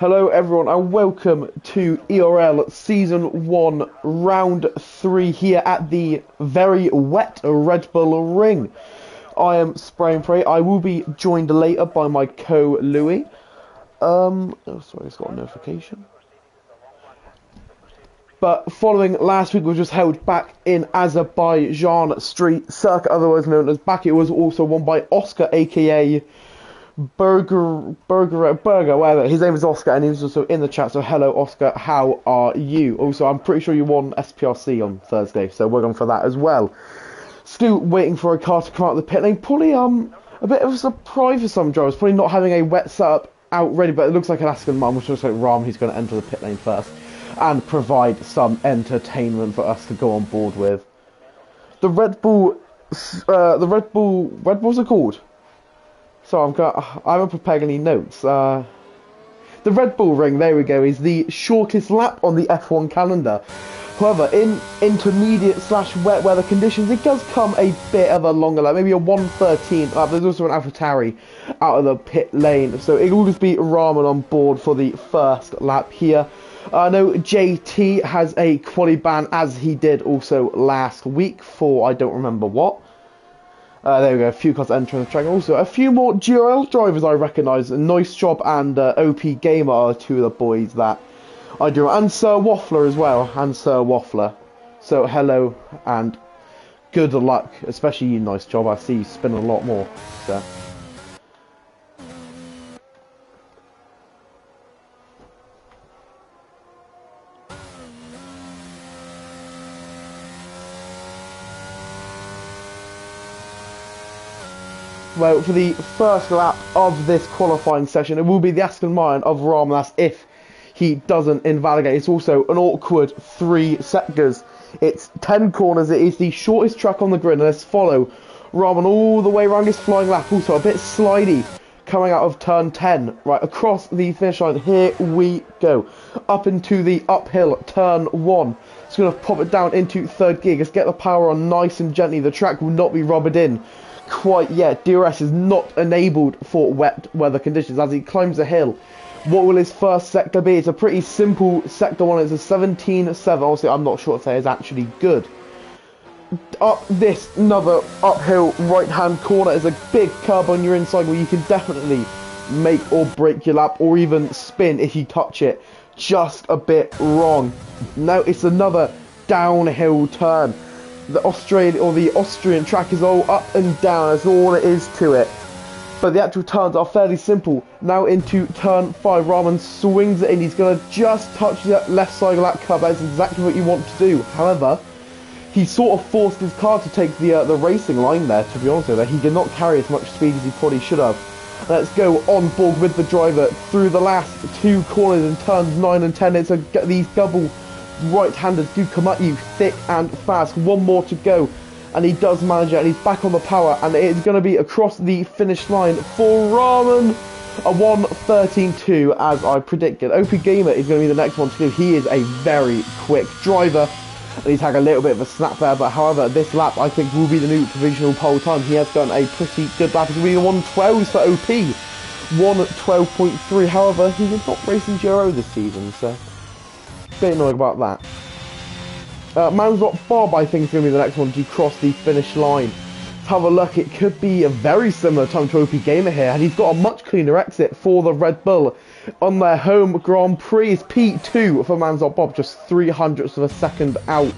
Hello everyone and welcome to ERL Season 1 Round 3 here at the very wet Red Bull Ring. I am Spray and Pray. I will be joined later by my co-Louis. Oh sorry, it's got a notification. But following last week was just held back in Azerbaijan Street Circuit, otherwise known as Baku. It was also won by Oscar, aka Burger, whatever. His name is Oscar, and he was also in the chat. So hello, Oscar. How are you? Also, I'm pretty sure you won SPRC on Thursday, so we're going for that as well. Still waiting for a car to come out of the pit lane. Probably a bit of a surprise for some drivers. Probably not having a wet setup out ready, but it looks like an Aston Martin, which looks like Ram, who's going to enter the pit lane first and provide some entertainment for us to go on board with. The Red Bulls are called. So I haven't prepared any notes. The Red Bull Ring, there we go, is the shortest lap on the F1 calendar. However, in intermediate / wet weather conditions, it does come a bit of a longer lap, maybe a 1:13 lap. There's also an AlphaTauri out of the pit lane, so it will just be Rahman on board for the first lap here. I know JT has a quali ban, as he did also last week for I don't remember what. There we go, a few cars entering the track. Also, a few more GRL drivers I recognise. Nice Job and OP Gamer are two of the boys that I do. And Sir Waffler as well. And Sir Waffler. So, hello and good luck. Especially you, Nice Job. I see you spin a lot more. So. Well, for the first lap of this qualifying session, it will be the Aston Martin of Ramlas if he doesn't invalidate. It's also an awkward 3 sectors. It's 10 corners. It is the shortest track on the grid. And let's follow Rahman all the way around his flying lap. Also a bit slidey coming out of turn 10. Right, across the finish line. Here we go. Up into the uphill turn 1. It's going to pop it down into third gear. Just get the power on nice and gently. The track will not be rubbered in quite yet. DRS is not enabled for wet weather conditions as he climbs the hill. What will his first sector be? It's a pretty simple sector one. It's a 17.7. Honestly, I'm not sure if that is actually good. Up this another uphill right hand corner is a big curb on your inside where you can definitely make or break your lap or even spin if you touch it just a bit wrong. Now it's another downhill turn. The Austrian track is all up and down. That's all it is to it. But the actual turns are fairly simple. Now into turn 5, Rahman swings it in. He's going to just touch the left side of that curb. That's exactly what you want to do. However, he sort of forced his car to take the racing line there, to be honest with you. He did not carry as much speed as he probably should have. Let's go on board with the driver through the last 2 corners in turns 9 and 10. These double right-handers do come at you thick and fast. One more to go and he does manage it and he's back on the power and it's going to be across the finish line for Rahman, a 1:13.2 as I predicted. OP Gamer is going to be the next one to do. He is a very quick driver and he's had a little bit of a snap there, but however this lap I think will be the new provisional pole time. He has done a pretty good lap. It's going to be the 1:12s for OP, 1:12.3. however he is not racing Giro this season, so bit annoying about that. Manslot Bob I think is going to be the next one to cross the finish line. Let's have a look. It could be a very similar time to OP Gamer here, and he's got a much cleaner exit for the Red Bull on their home Grand Prix. It's P2 for Manslot Bob, just 0.03 of a second out.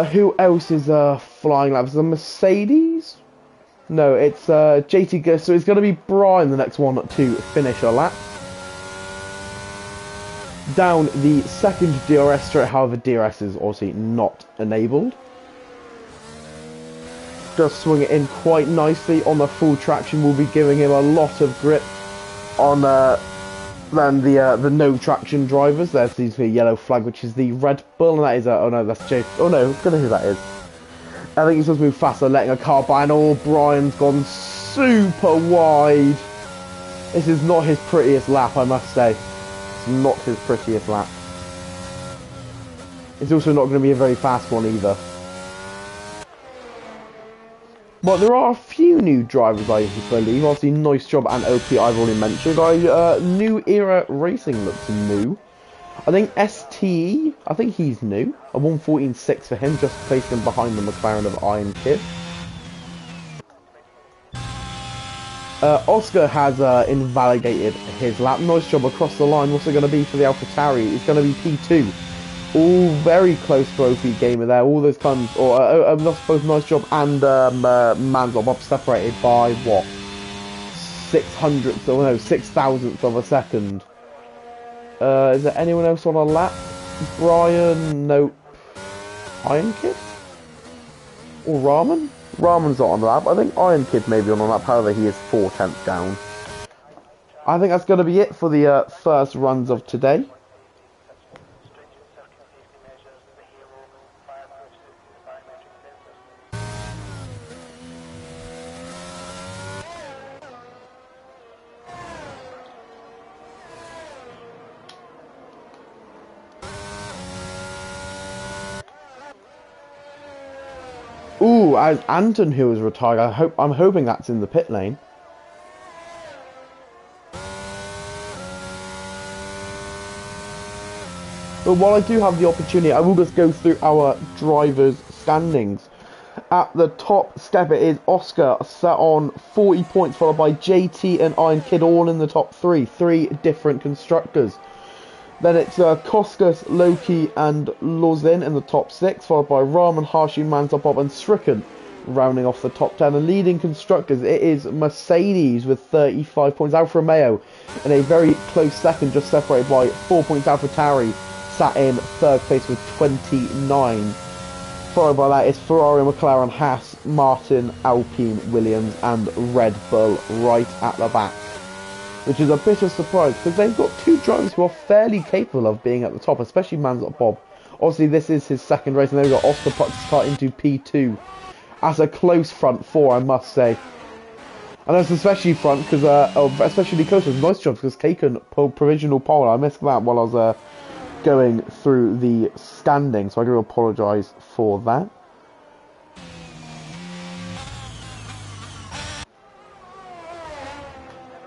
Who else is flying laps? The Mercedes? No, it's JT Gus, so it's going to be Brian the next one to finish a lap. Down the second DRS straight, however DRS is obviously not enabled. Just swing it in quite nicely on the full traction. Will be giving him a lot of grip on than the no traction drivers. There's the yellow flag, which is the Red Bull, and that is oh no, that's Jay. Oh no, I don't know who that is. I think he's supposed to move faster, letting a car by, and Brian's gone super wide. This is not his prettiest lap, I must say. Not his prettiest lap. It's also not going to be a very fast one either. But there are a few new drivers, I believe. Obviously, Nice Job and OP I've already mentioned. New Era Racing looks new. I think STE, I think he's new. A 114.6 for him, just placed him behind the McLaren of Iron Kid. Oscar has invalidated his lap. Nice Job across the line. What's it going to be for the AlphaTauri? It's going to be P2. All very close to OP Gamer there. All those times, or both Nice Job and Manzop separated by what? 6,000th of a second. Is there anyone else on a lap? Brian? Nope. Iron Kid? Or Ramen? Ramen's not on the lap. I think Iron Kid may be on the lap, however he is 4/10 down. I think that's going to be it for the first runs of today. Ooh, as Anton who was retired, I'm hoping that's in the pit lane. But while I do have the opportunity, I will just go through our drivers' standings. At the top step it is Oscar, set on 40 points, followed by JT and Iron Kid, all in the top three different constructors. Then it's Koskas, Loki and Lozin in the top 6, followed by Raman, Hashi, Manzapop and Stricken rounding off the top 10. And leading constructors, it is Mercedes with 35 points, Alfa Romeo in a very close second, just separated by 4 points. AlphaTauri sat in third place with 29. Followed by that is Ferrari, McLaren, Haas, Martin, Alpine, Williams and Red Bull right at the back. Which is a bit of a surprise, because they've got two drivers who are fairly capable of being at the top, especially Manzot Bob. Obviously, this is his second race, and they've got Oscar Puck into P2. That's a close front four, I must say. And that's especially front, because, especially close with Nice Jobs, because taken provisional pole. I missed that while I was going through the standing, so I do apologise for that.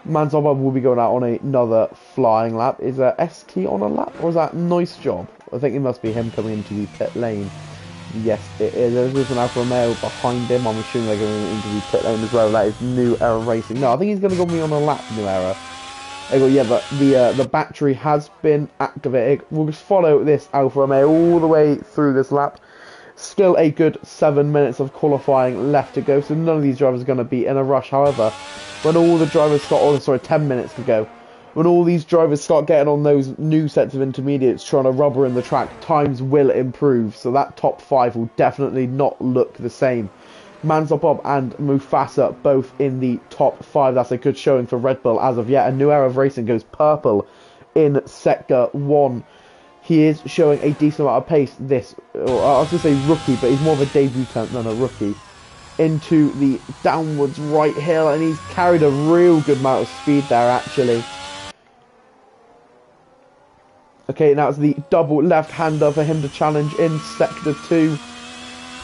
Manzobab will be going out on another flying lap. Is ST on a lap, or is that Nice Job? I think it must be him coming into the pit lane. Yes, it is. There's an Alfa Romeo behind him. I'm assuming they're going into the pit lane as well. That is New Era Racing. No, I think he's going to go me on a lap, New Era. Yeah, but the battery has been activated. We'll just follow this Alfa Romeo all the way through this lap. Still a good 7 minutes of qualifying left to go, so none of these drivers are going to be in a rush. However, when all the drivers start, 10 minutes to go. When all these drivers start getting on those new sets of intermediates, trying to rubber in the track, times will improve. So that top 5 will definitely not look the same. Manzopop and Mufasa both in the top 5. That's a good showing for Red Bull as of yet. A New Era of Racing goes purple in Sector 1. He is showing a decent amount of pace. I was going to say rookie, but he's more of a debutant than a rookie. Into the downwards right hill, and he's carried a real good amount of speed there, actually. Okay, now it's the double left-hander for him to challenge in Sector 2.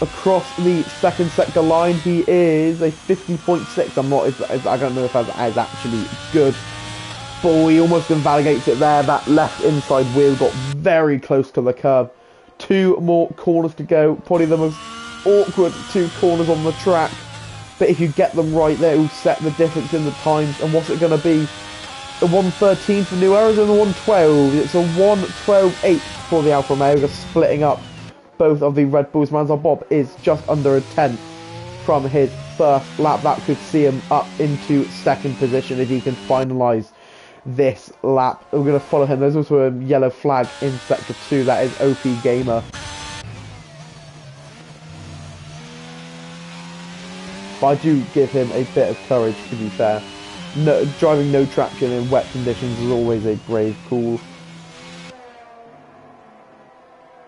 Across the second sector line, he is a 50.6. I don't know if that's actually good. But he almost invalidates it there. That left inside wheel got very close to the curb. 2 more corners to go. Probably the most awkward 2 corners on the track. But if you get them right, they will set the difference in the times. And what's it going to be? The 1:13 for New Era and the 1:12. It's a 1:12.8 for the Alfa Romeo, just splitting up both of the Red Bulls. Manzar Bob is just under a 10th from his first lap. That could see him up into second position if he can finalise this lap. We're going to follow him. There's also a yellow flag in Sector 2. That is OP Gamer. But I do give him a bit of courage, to be fair. Driving no traction in wet conditions is always a brave call.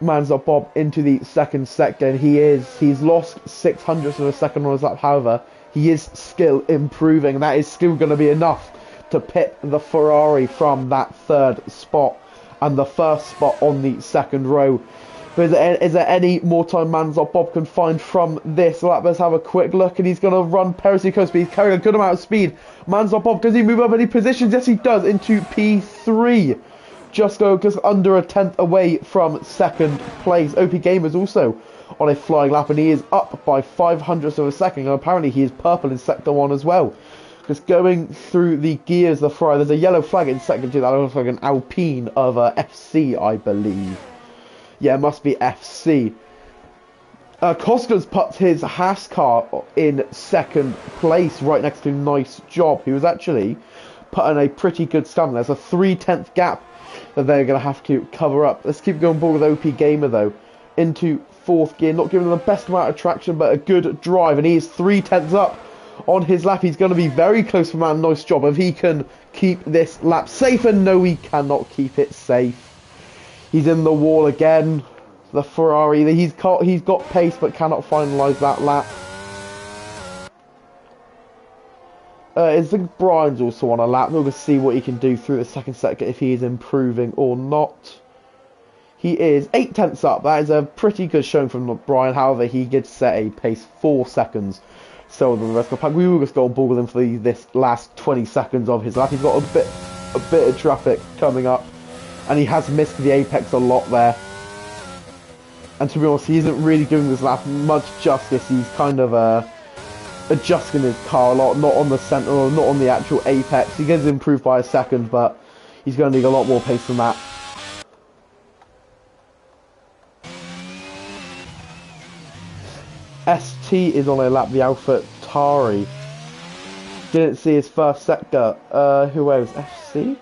Manzar Bob into the second sector, and he's lost 600ths of a second on his lap. However, he is still improving. That is still going to be enough to pip the Ferrari from that third spot and the first spot on the second row. But is there any more time Manzop Bob can find from this lap? Let's have a quick look, and he's going to run Percy Coast, but he's carrying a good amount of speed. Manzop Bob, does he move up any positions? Yes, he does, into P3. Just under a tenth away from second place. OP Gamer's also on a flying lap, and he is up by 500ths of a second, and apparently he is purple in Sector 1 as well. Just going through the gears, there's a yellow flag in Sector 2, that looks like an Alpine of FC, I believe. Yeah, it must be FC. Koska's put his Haas car in second place, right next to Nice Job, who was actually putting a pretty good stamp. There's a 3/10 gap that they're going to have to cover up. Let's keep going forward with OP Gamer, though, into fourth gear. Not giving them the best amount of traction, but a good drive, and he is 3/10 up on his lap. He's going to be very close for man. Nice job if he can keep this lap safe, and no, he cannot keep it safe. He's in the wall again. The Ferrari, he's got pace but cannot finalise that lap. I think Brian's also on a lap. We're going to see what he can do through the second sector, if he is improving or not. He is 8/10 up. That is a pretty good showing from Brian. However, he did set a pace 4 seconds slower than the rest of the pack. We will just go on board with him for this last 20 seconds of his lap. He's got a bit of traffic coming up, and he has missed the apex a lot there. And to be honest, he isn't really doing this lap much justice. He's kind of adjusting his car a lot, not on the centre or not on the actual apex. He gets improved by a second, but he's going to need a lot more pace than that. ST is on a lap, the Alpha Tari. Didn't see his first sector. Who else? FC?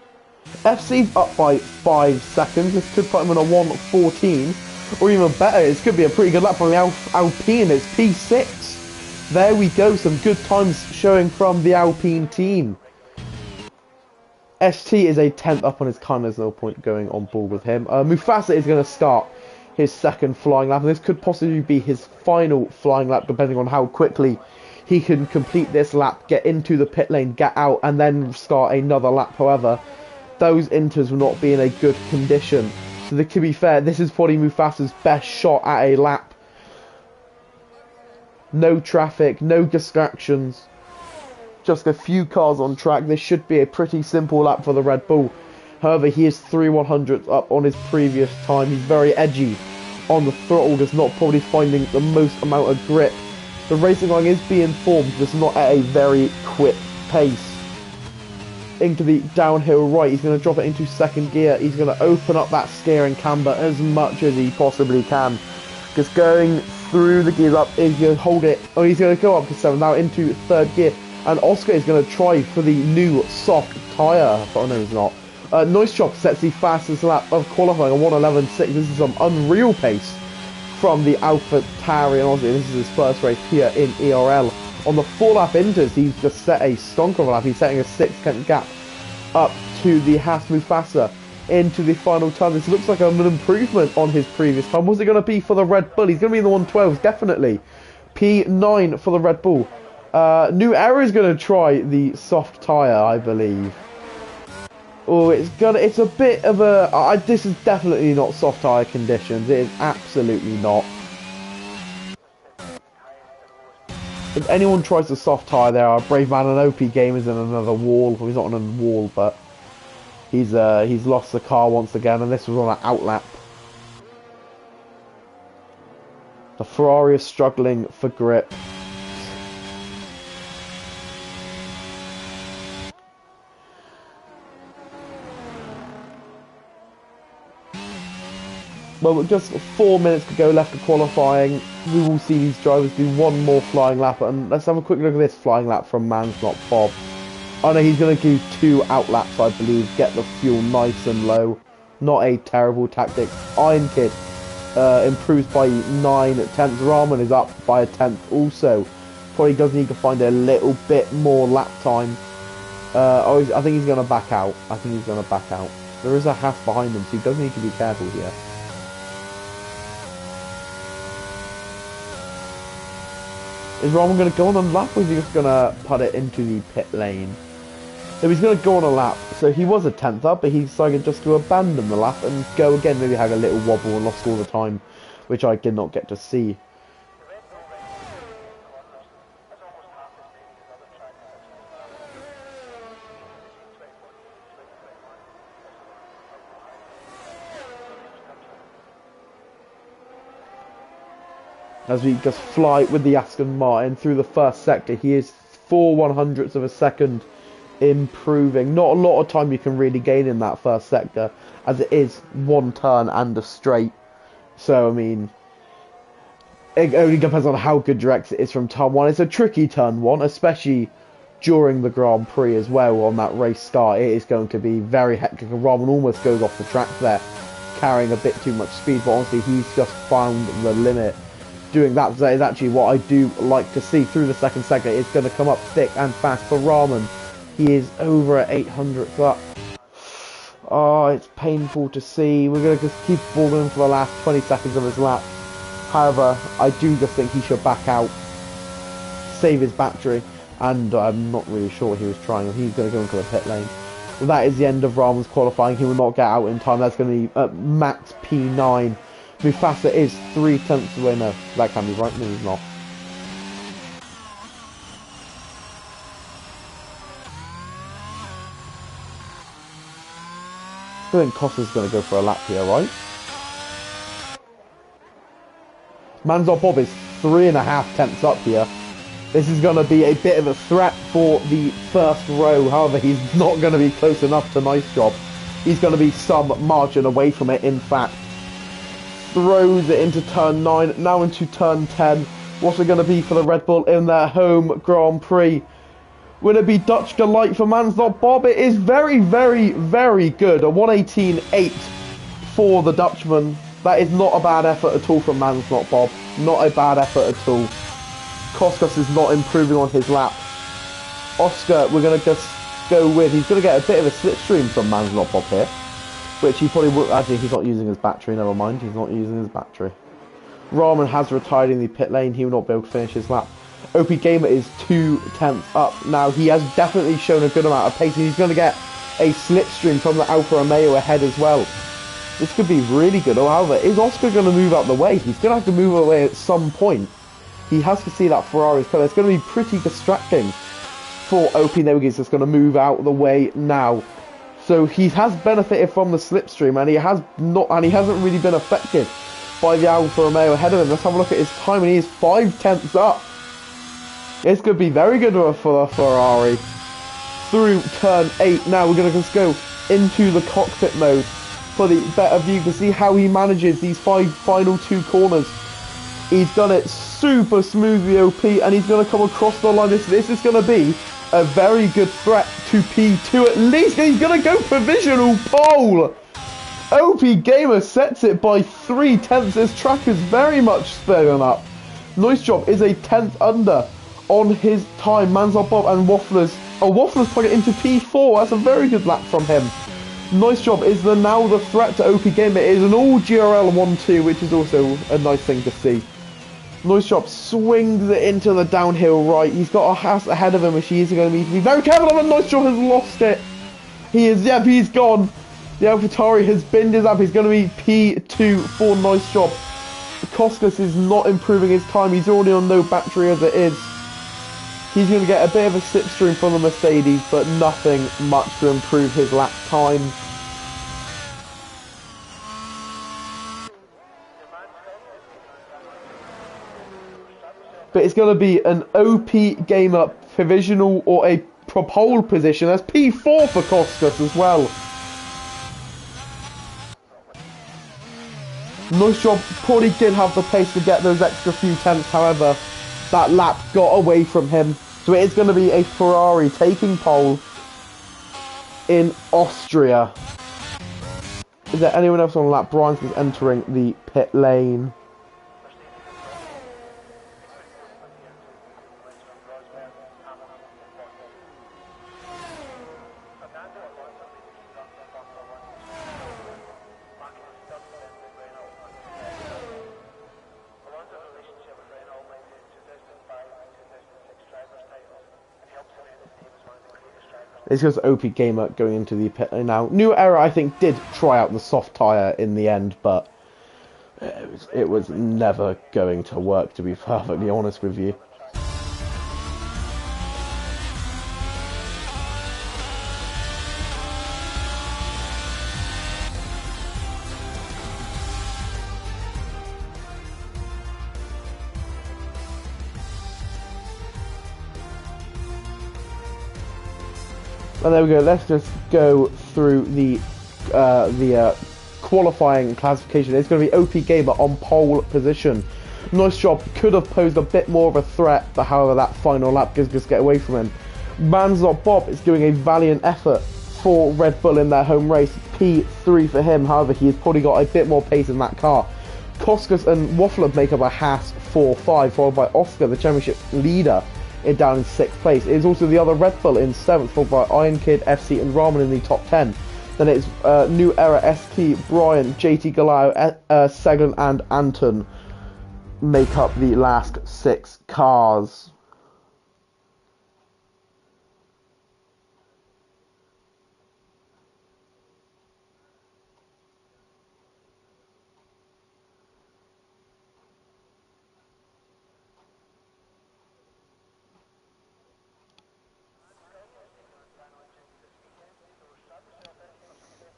FC's up by 5 seconds. This could put him in a 1:14. Or even better, this could be a pretty good lap from the Alpine. It's P6. There we go. Some good times showing from the Alpine team. ST is a 10th up on his car. There's no point going on board with him. Mufasa is going to start his second flying lap, and this could possibly be his final flying lap, depending on how quickly he can complete this lap, get into the pit lane, get out, and then start another lap. However, those inters will not be in a good condition. So to be fair, this is probably Mufasa's best shot at a lap. No traffic, no distractions, just a few cars on track. This should be a pretty simple lap for the Red Bull. However, he is 3/100ths up on his previous time. He's very edgy on the throttle, just not probably finding the most amount of grip. The racing line is being formed, just not at a very quick pace. Into the downhill right, he's going to drop it into second gear. He's going to open up that steering camber as much as he possibly can. Just going through the gears up, he's going to hold it, oh, he's going to go up to 7, now into third gear. And Oscar is going to try for the new soft tyre, but no, he's not. Nice job, sets the fastest lap of qualifying, a 1:11.6. This is some unreal pace from the Alpha Tauri, and obviously this is his first race here in ERL. On the 4-lap inters, he's just set a stonker of a lap. He's setting a 6-10 gap up to the Haas Mufasa into the final time. This looks like an improvement on his previous time. What's it going to be for the Red Bull? He's going to be in the 112s, definitely. P9 for the Red Bull. New Era is going to try the soft tyre, I believe. Oh, it's a bit of a... this is definitely not soft tyre conditions. It is absolutely not. If anyone tries to soft tyre, there are Brave Man and OP Gamers in another wall. Well, he's not on a wall, but he's lost the car once again, and this was on an outlap. The Ferrari is struggling for grip. Well, just 4 minutes to go left of qualifying. We will see these drivers do one more flying lap, and let's have a quick look at this flying lap from Man's Not Bob. Oh no, he's going to do 2 outlaps, I believe, get the fuel nice and low. Not a terrible tactic. Iron Kid improves by 9/10. Rahman is up by a 10th also. Probably does need to find a little bit more lap time. I think he's going to back out. There is a half behind him, so he does need to be careful here. Is Rahman going to go on a lap, or is he just going to put it into the pit lane? So he's going to go on a lap. So he was a 10th up, but he decided just to abandon the lap and go again. Maybe had a little wobble and lost all the time which I did not get to see. As we just fly with the Aston Martin through the first sector, he is 4/100ths of a second improving. Not a lot of time you can really gain in that first sector, as it is one turn and a straight. So, I mean, it only depends on how good your exit is from turn one. It's a tricky turn one, especially during the Grand Prix as well. On that race start, it is going to be very hectic, and Rahman almost goes off the track there, carrying a bit too much speed, but honestly, he's just found the limit. Doing that is actually what I do like to see through the second sector. It's going to come up thick and fast for Rahman. He is over at 800th up. Oh, it's painful to see. We're going to just keep balling for the last 20 seconds of his lap. However, I do just think he should back out, save his battery, and I'm not really sure what he was trying. He's going to go into the pit lane. Well, that is the end of Rahman's qualifying. He will not get out in time. That's going to be max P9. Mufasa is 3/10 away. No, that can be right. No, he's not. I think Costa's going to go for a lap here, right? Manzot Bob is 3.5 up here. This is going to be a bit of a threat for the first row. However, he's not going to be close enough to Nice Job. He's going to be some margin away from it, in fact. Throws it into turn 9, now into turn 10. What's it going to be for the Red Bull in their home Grand Prix? Will it be Dutch Delight for Mansnot Bob? It is very, very, very good. A 1:18.8 for the Dutchman. That is not a bad effort at all from Mansnot Bob. Not a bad effort at all. Koskas is not improving on his lap. Oscar, we're going to just go with. He's going to get a bit of a slipstream from Mansnot Bob here. Which he probably will. Actually, he's not using his battery. Never mind, he's not using his battery. Rahman has retired in the pit lane. He will not be able to finish his lap. OP Gamer is 2/10 up. Now, he has definitely shown a good amount of pace. And he's going to get a slipstream from the Alfa Romeo ahead as well. This could be really good. However, is Oscar going to move out the way? He's going to have to move away at some point. He has to see that Ferrari's coming. It's going to be pretty distracting for OP. There we go. He's just going to move out the way now. So he has benefited from the slipstream, and he has not, and he hasn't really been affected by the Alfa Romeo ahead of him. Let's have a look at his time, and he is 5/10 up. It's going to be very good for the Ferrari. Through turn 8, now we're going to just go into the cockpit mode for the better view to see how he manages these final 2 corners. He's done it super smoothly, OP, and he's going to come across the line. This is going to be a very good threat to P2 at least. He's going to go provisional pole. OP Gamer sets it by 3/10. This track is very much spilling up. Nice Job is a 10th under on his time. Mansell Bob and Wafflers. Oh, Wafflers plug it into P4. That's a very good lap from him. Nice Job is now the threat to OP Gamer. It is an all GRL 1-2, which is also a nice thing to see. Nice Job swings it into the downhill right. He's got a house ahead of him, which he is going to need to be very careful of, and Nice Job has lost it. He is, yep, he's gone. The AlphaTauri has binned his up. He's going to be P2 for Nice Job. Koskas is not improving his time. He's already on no battery as it is. He's going to get a bit of a slipstream from the Mercedes, but nothing much to improve his lap time. But it's going to be an OP Gamer provisional or a pole position. That's P4 for Koskas as well. Nice Job probably did have the pace to get those extra few tenths. However, that lap got away from him. So it is going to be a Ferrari taking pole in Austria. Is there anyone else on the lap? Brian's is entering the pit lane. It's just OP Gamer going into the pit lane now. New Era, I think, did try out the soft tyre in the end, but it was never going to work, to be perfectly honest with you. And there we go. Let's just go through the qualifying classification. It's going to be OP Gamer on pole position. Nice job. Could have posed a bit more of a threat, but however that final lap does just get away from him. Man's Not Bob is doing a valiant effort for Red Bull in their home race. P3 for him. However, he's probably got a bit more pace in that car. Koskas and Waffler make up a Haas 4-5, followed by Oscar, the championship leader, down in 6th place. It is also the other Red Bull in 7th, followed by Iron Kid, FC and Ramen in the top 10. Then it's New Era, ST, Brian, JT Galau, Segan and Anton make up the last 6 cars.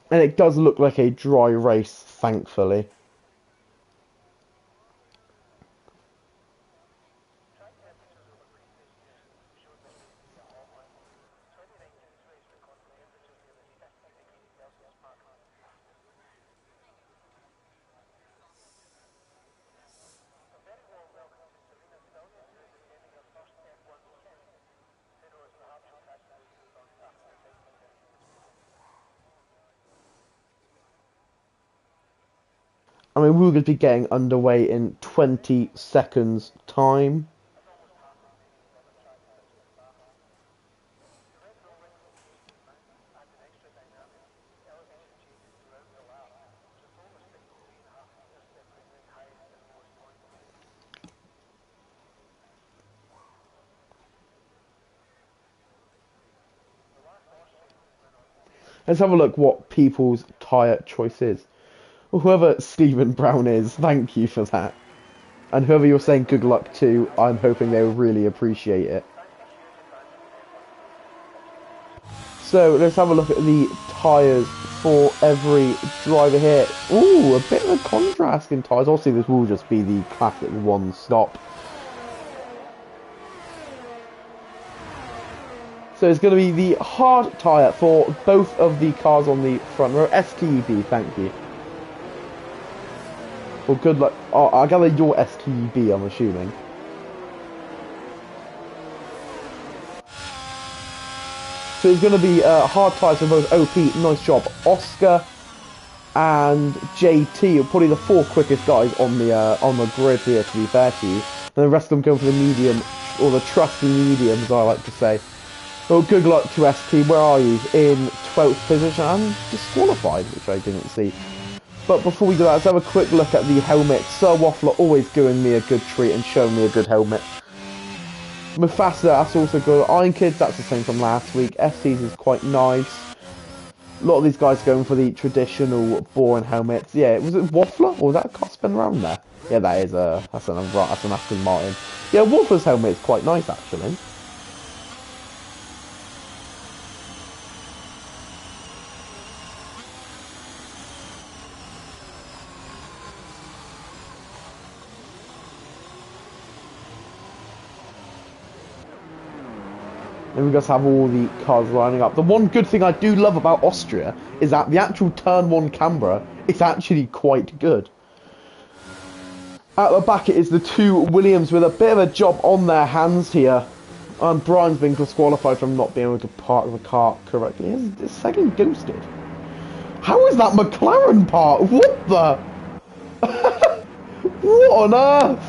And it does look like a dry race, thankfully. I mean, we're going to be getting underway in 20 seconds time. Let's have a look what people's tyre choice is. Whoever Stephen Brown is, thank you for that. And whoever you're saying good luck to, I'm hoping they will really appreciate it. So let's have a look at the tyres for every driver here. Ooh, a bit of a contrast in tyres. Obviously this will just be the classic one stop. So it's going to be the hard tyre for both of the cars on the front row. STEB, thank you. Well, good luck. Oh, I gather you're STEB, I'm assuming. So it's going to be hard tyres for both OP, nice job, Oscar and JT, probably the 4 quickest guys on the grid here, to be fair to you. And the rest of them go for the medium, or the trusty medium, as I like to say. Well, good luck to ST. Where are you? In 12th position and disqualified, which I didn't see. But before we do that, let's have a quick look at the helmet. Sir Waffler always giving me a good treat and showing me a good helmet. Mufasa, that's also good. Iron Kids, that's the same from last week. FC's is quite nice. A lot of these guys are going for the traditional boring helmets. Yeah, was it Waffler? Or was that a car spin around there? Yeah, that is that's an Aston Martin. Yeah, Waffler's helmet is quite nice, actually. And we just have all the cars lining up. The one good thing I do love about Austria is that the actual turn 1 camera is actually quite good. At the back it is the 2 Williams with a bit of a job on their hands here. And Brian's been disqualified from not being able to park the car correctly. His second ghosted. How is that McLaren part? What the? What on earth?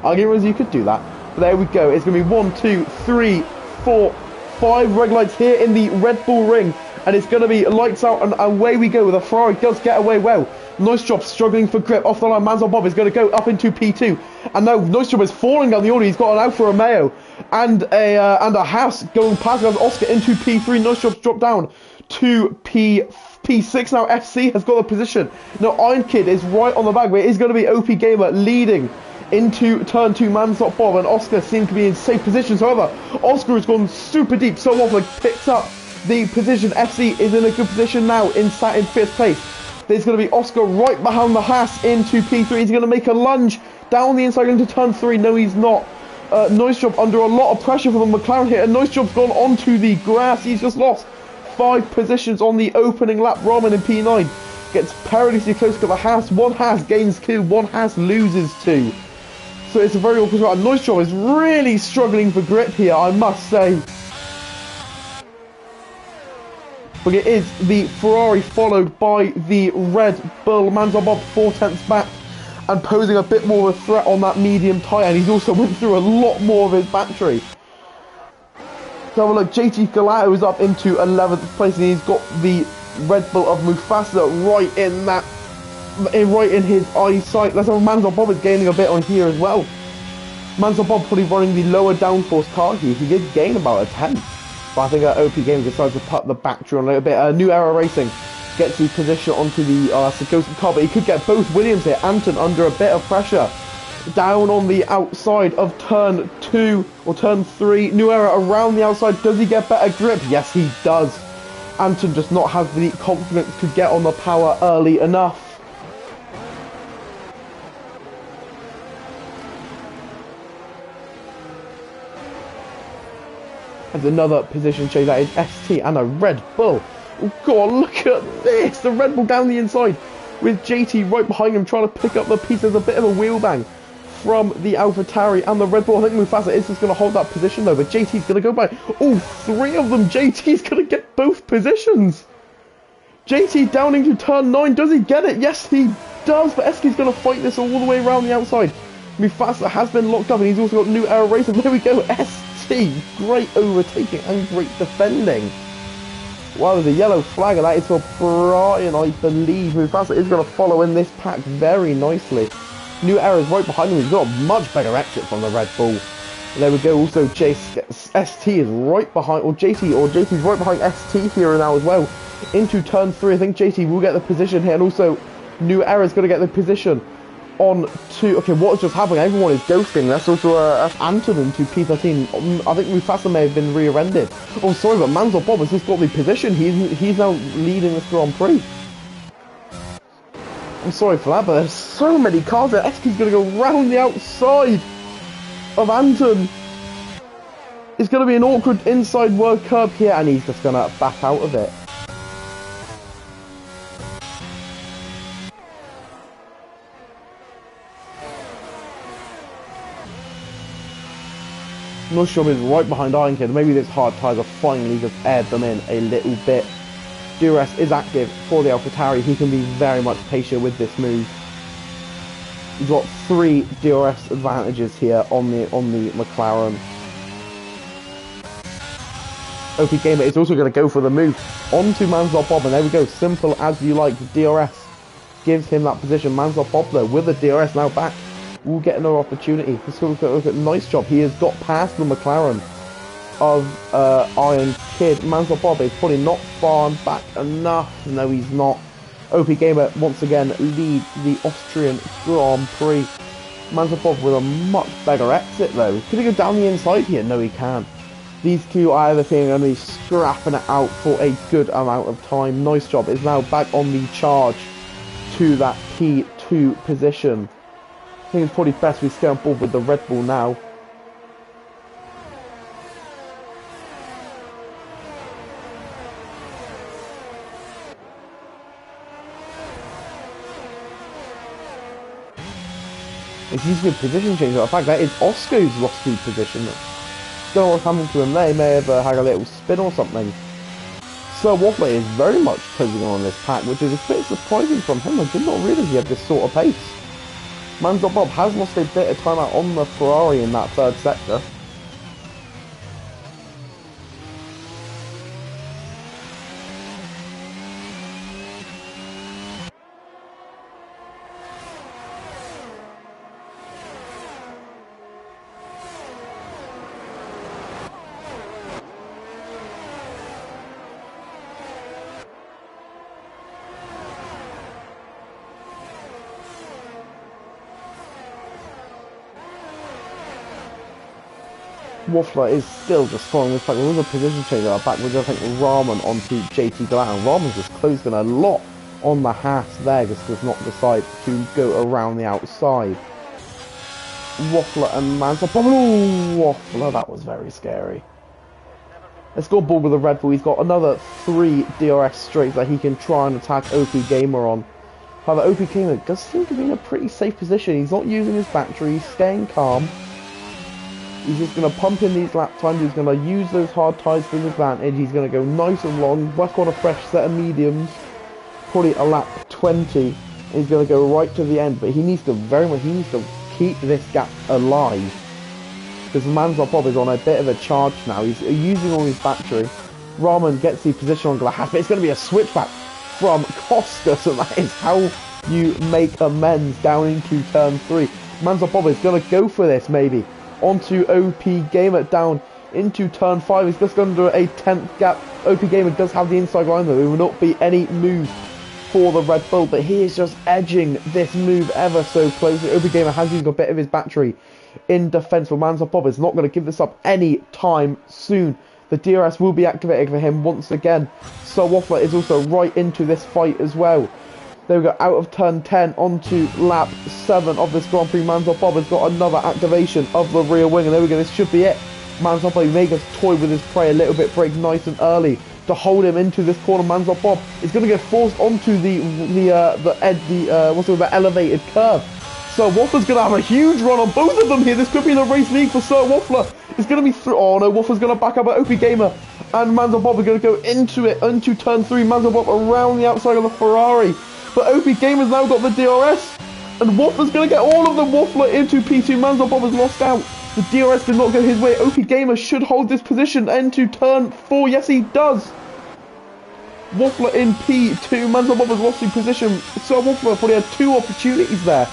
I guess you could do that. But there we go. It's going to be 1, 2, 3, 4, 5 red lights here in the Red Bull ring, and it's going to be lights out and away we go. The Ferrari does get away well. Nice job, struggling for grip off the line. Man's on Bob is going to go up into P2, and now Nice job is falling down the order. He's got an Alfa Romeo and a Haas going past Oscar into P3. Nice job's dropped down to P4. P6 now, FC has got the position. Now Iron Kid is right on the back, but it is going to be OP Gamer leading into turn 2. Man's Not Bob and Oscar seem to be in safe positions. However, Oscar has gone super deep, so Waffle picks up the position. FC is in a good position now, sat in 5th place. There's going to be Oscar right behind the Haas into P3. He's going to make a lunge down the inside into turn 3. No, he's not. Noise Job under a lot of pressure for the McLaren here. And Noise Job's gone onto the grass. He's just lost 5 positions on the opening lap. Ramen in P9 gets perilously close to the Haas. One Haas gains 2, one Haas loses 2. So it's a very awkward spot. Noise Job is really struggling for grip here, I must say. But it is the Ferrari followed by the Red Bull. Man's on Bob 4/10 back and posing a bit more of a threat on that medium tyre, and he's also went through a lot more of his battery. So have a look, JT Galato is up into 11th place, and he's got the Red Bull of Mufasa right in his eyesight. Let's have Man's on Bob is gaining a bit on here as well. Man's on Bob probably running the lower downforce car here. He did gain about a 10th. But I think OP Games decides to put the battery on a little bit. New Era Racing gets the position onto the Sikorsky car, but he could get both Williams here. Anton under a bit of pressure. Down on the outside of turn 2 or turn 3. New Era around the outside. Does he get better grip? Yes, he does. Anton does not have the confidence to get on the power early enough. And another position change, that is ST and a Red Bull. Oh god, look at this! The Red Bull down the inside with JT right behind him trying to pick up the pieces. A bit of a wheel bang from the AlphaTauri and the Red Bull. I think Mufasa is just going to hold that position though, but JT's going to go by all 3 of them. JT's going to get both positions. JT down into turn 9. Does he get it? Yes, he does, but Eski's going to fight this all the way around the outside. Mufasa has been locked up, and he's also got New Era Racing. There we go, ST. Great overtaking and great defending. Wow, there's a yellow flag, and that is for Brian, I believe. Mufasa is going to follow in this pack very nicely. New Era's right behind him. He's got a much better exit from the Red Bull. There we go. Also, ST is right behind, or JT's right behind ST here now as well. Into turn 3, I think JT will get the position here, and also New Era's going to get the position on to. Okay, what's just happening? Everyone is ghosting. That's also Anton into P13. I think Mufasa may have been rear-ended. Oh, sorry, but Man's Bob has just got the position. He's now leading this Grand Prix. I'm sorry for that, but there's so many cars there. Eski's going to go round the outside of Anton. It's going to be an awkward inside word curb here, and he's just going to back out of it. Nushom is right behind Iron Kid. Maybe this hard tyres have finally just aired them in a little bit. DRS is active for the AlphaTauri. He can be very much patient with this move. He's got 3 DRS advantages here on the McLaren. OP Gamer is also going to go for the move onto Man's Not Bob, and there we go. Simple as you like. DRS gives him that position. Man's Not Bob though, with the DRS now back, will get another opportunity. Let's look at Nice Job. He has got past the McLaren of Iron Kid. Man's Not Bob is probably not far back enough. No, he's not. OP Gamer once again leads the Austrian Grand Prix. Man's Not Bob with a much better exit though. Could he go down the inside here? No, he can't. These two are either going to be scrapping it out for a good amount of time. Nice Job is now back on the charge to that P2 position. I think it's probably best we stay on board with the Red Bull now. It's used to be a position change. In fact, that is Oscar's lost the position. Don't know what's happened to him there. He may have had a little spin or something. So Waffle is very much closing on this pack, which is a bit surprising from him. I did not realise he had this sort of pace. Man's Not Bob has lost a bit of time out on the Ferrari in that third sector. Waffler is still just following this back. There was a position change at our back, which I think Rahman onto JT Galan. Rahman's just closed in a lot on the Haas there, just does not decide to go around the outside. Waffler and Mansell. Oh, Waffler, that was very scary. Let's go ball with the Red Bull. He's got another 3 DRS straight that he can try and attack OP Gamer on. However, OP Gamer does seem to be in a pretty safe position. He's not using his battery, he's staying calm. He's just going to pump in these lap times. He's going to use those hard tyres for his advantage. He's going to go nice and long, work on a fresh set of mediums, probably a lap 20. He's going to go right to the end, but he needs to keep this gap alive. Because Mansell is on a bit of a charge now. He's using all his battery. Rahman gets the position on Glass, but it's going to be a switchback from Costas, and that is how you make amends down into turn 3. Mansell is going to go for this, maybe. Onto OP Gamer down into turn 5. He's just going to do a 10th gap. OP Gamer does have the inside line, though. There will not be any move for the Red Bull, but he is just edging this move ever so closely. OP Gamer has used a bit of his battery in defence, for Mansell is not going to give this up any time soon. The DRS will be activated for him once again. So Waffler is also right into this fight as well. There we go, out of turn 10 onto lap 7 of this Grand Prix. Mansell has got another activation of the rear wing, and there we go, this should be it. Mansell may just toy with his prey a little bit, break nice and early to hold him into this corner. Mansell is going to get forced onto the elevated curve. Sir Waffler's going to have a huge run on both of them here. This could be the race league for Sir Waffler. It's going to be through. Oh no, Waffler's going to back up at OP Gamer. And Mansell are going to go into it, into turn 3. Mansell around the outside of the Ferrari. But OP Gamer's now got the DRS. And Waffler's going to get all of them. Waffler into P2. Mansell has lost out. The DRS did not go his way. OP Gamer should hold this position into turn 4. Yes, he does. Waffler in P2. Mansell has lost the position. Sir Waffler probably had 2 opportunities there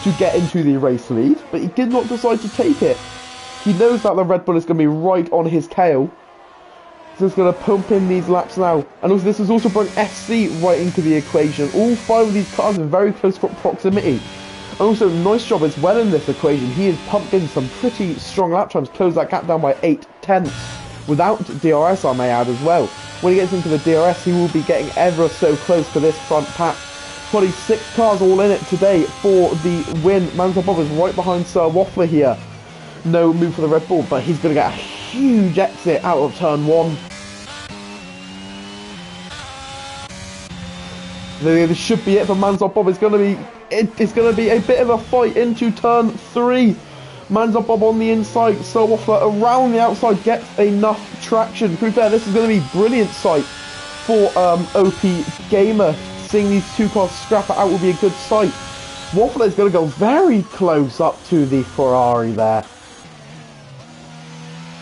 to get into the race lead, but he did not decide to take it. He knows that the Red Bull is going to be right on his tail, so he's going to pump in these laps now. And also, this has also brought SC right into the equation. All 5 of these cars in very close proximity. And also, nice job as well in this equation. He has pumped in some pretty strong lap times, closed that gap down by 8/10 without DRS, I may add, as well. When he gets into the DRS, he will be getting ever so close to this front pack. 26 cars all in it today for the win. Mansell is right behind Sir Waffler here. No move for the Red Bull, but he's going to get a huge exit out of turn 1. This should be it for Mansell. It's going to be a bit of a fight into turn 3. Mansell on the inside, Sir Waffler around the outside gets enough traction. To be fair, this is going to be brilliant sight for OP Gamer. Seeing these 2 cars scrap it out will be a good sight. Waffler is going to go very close up to the Ferrari there.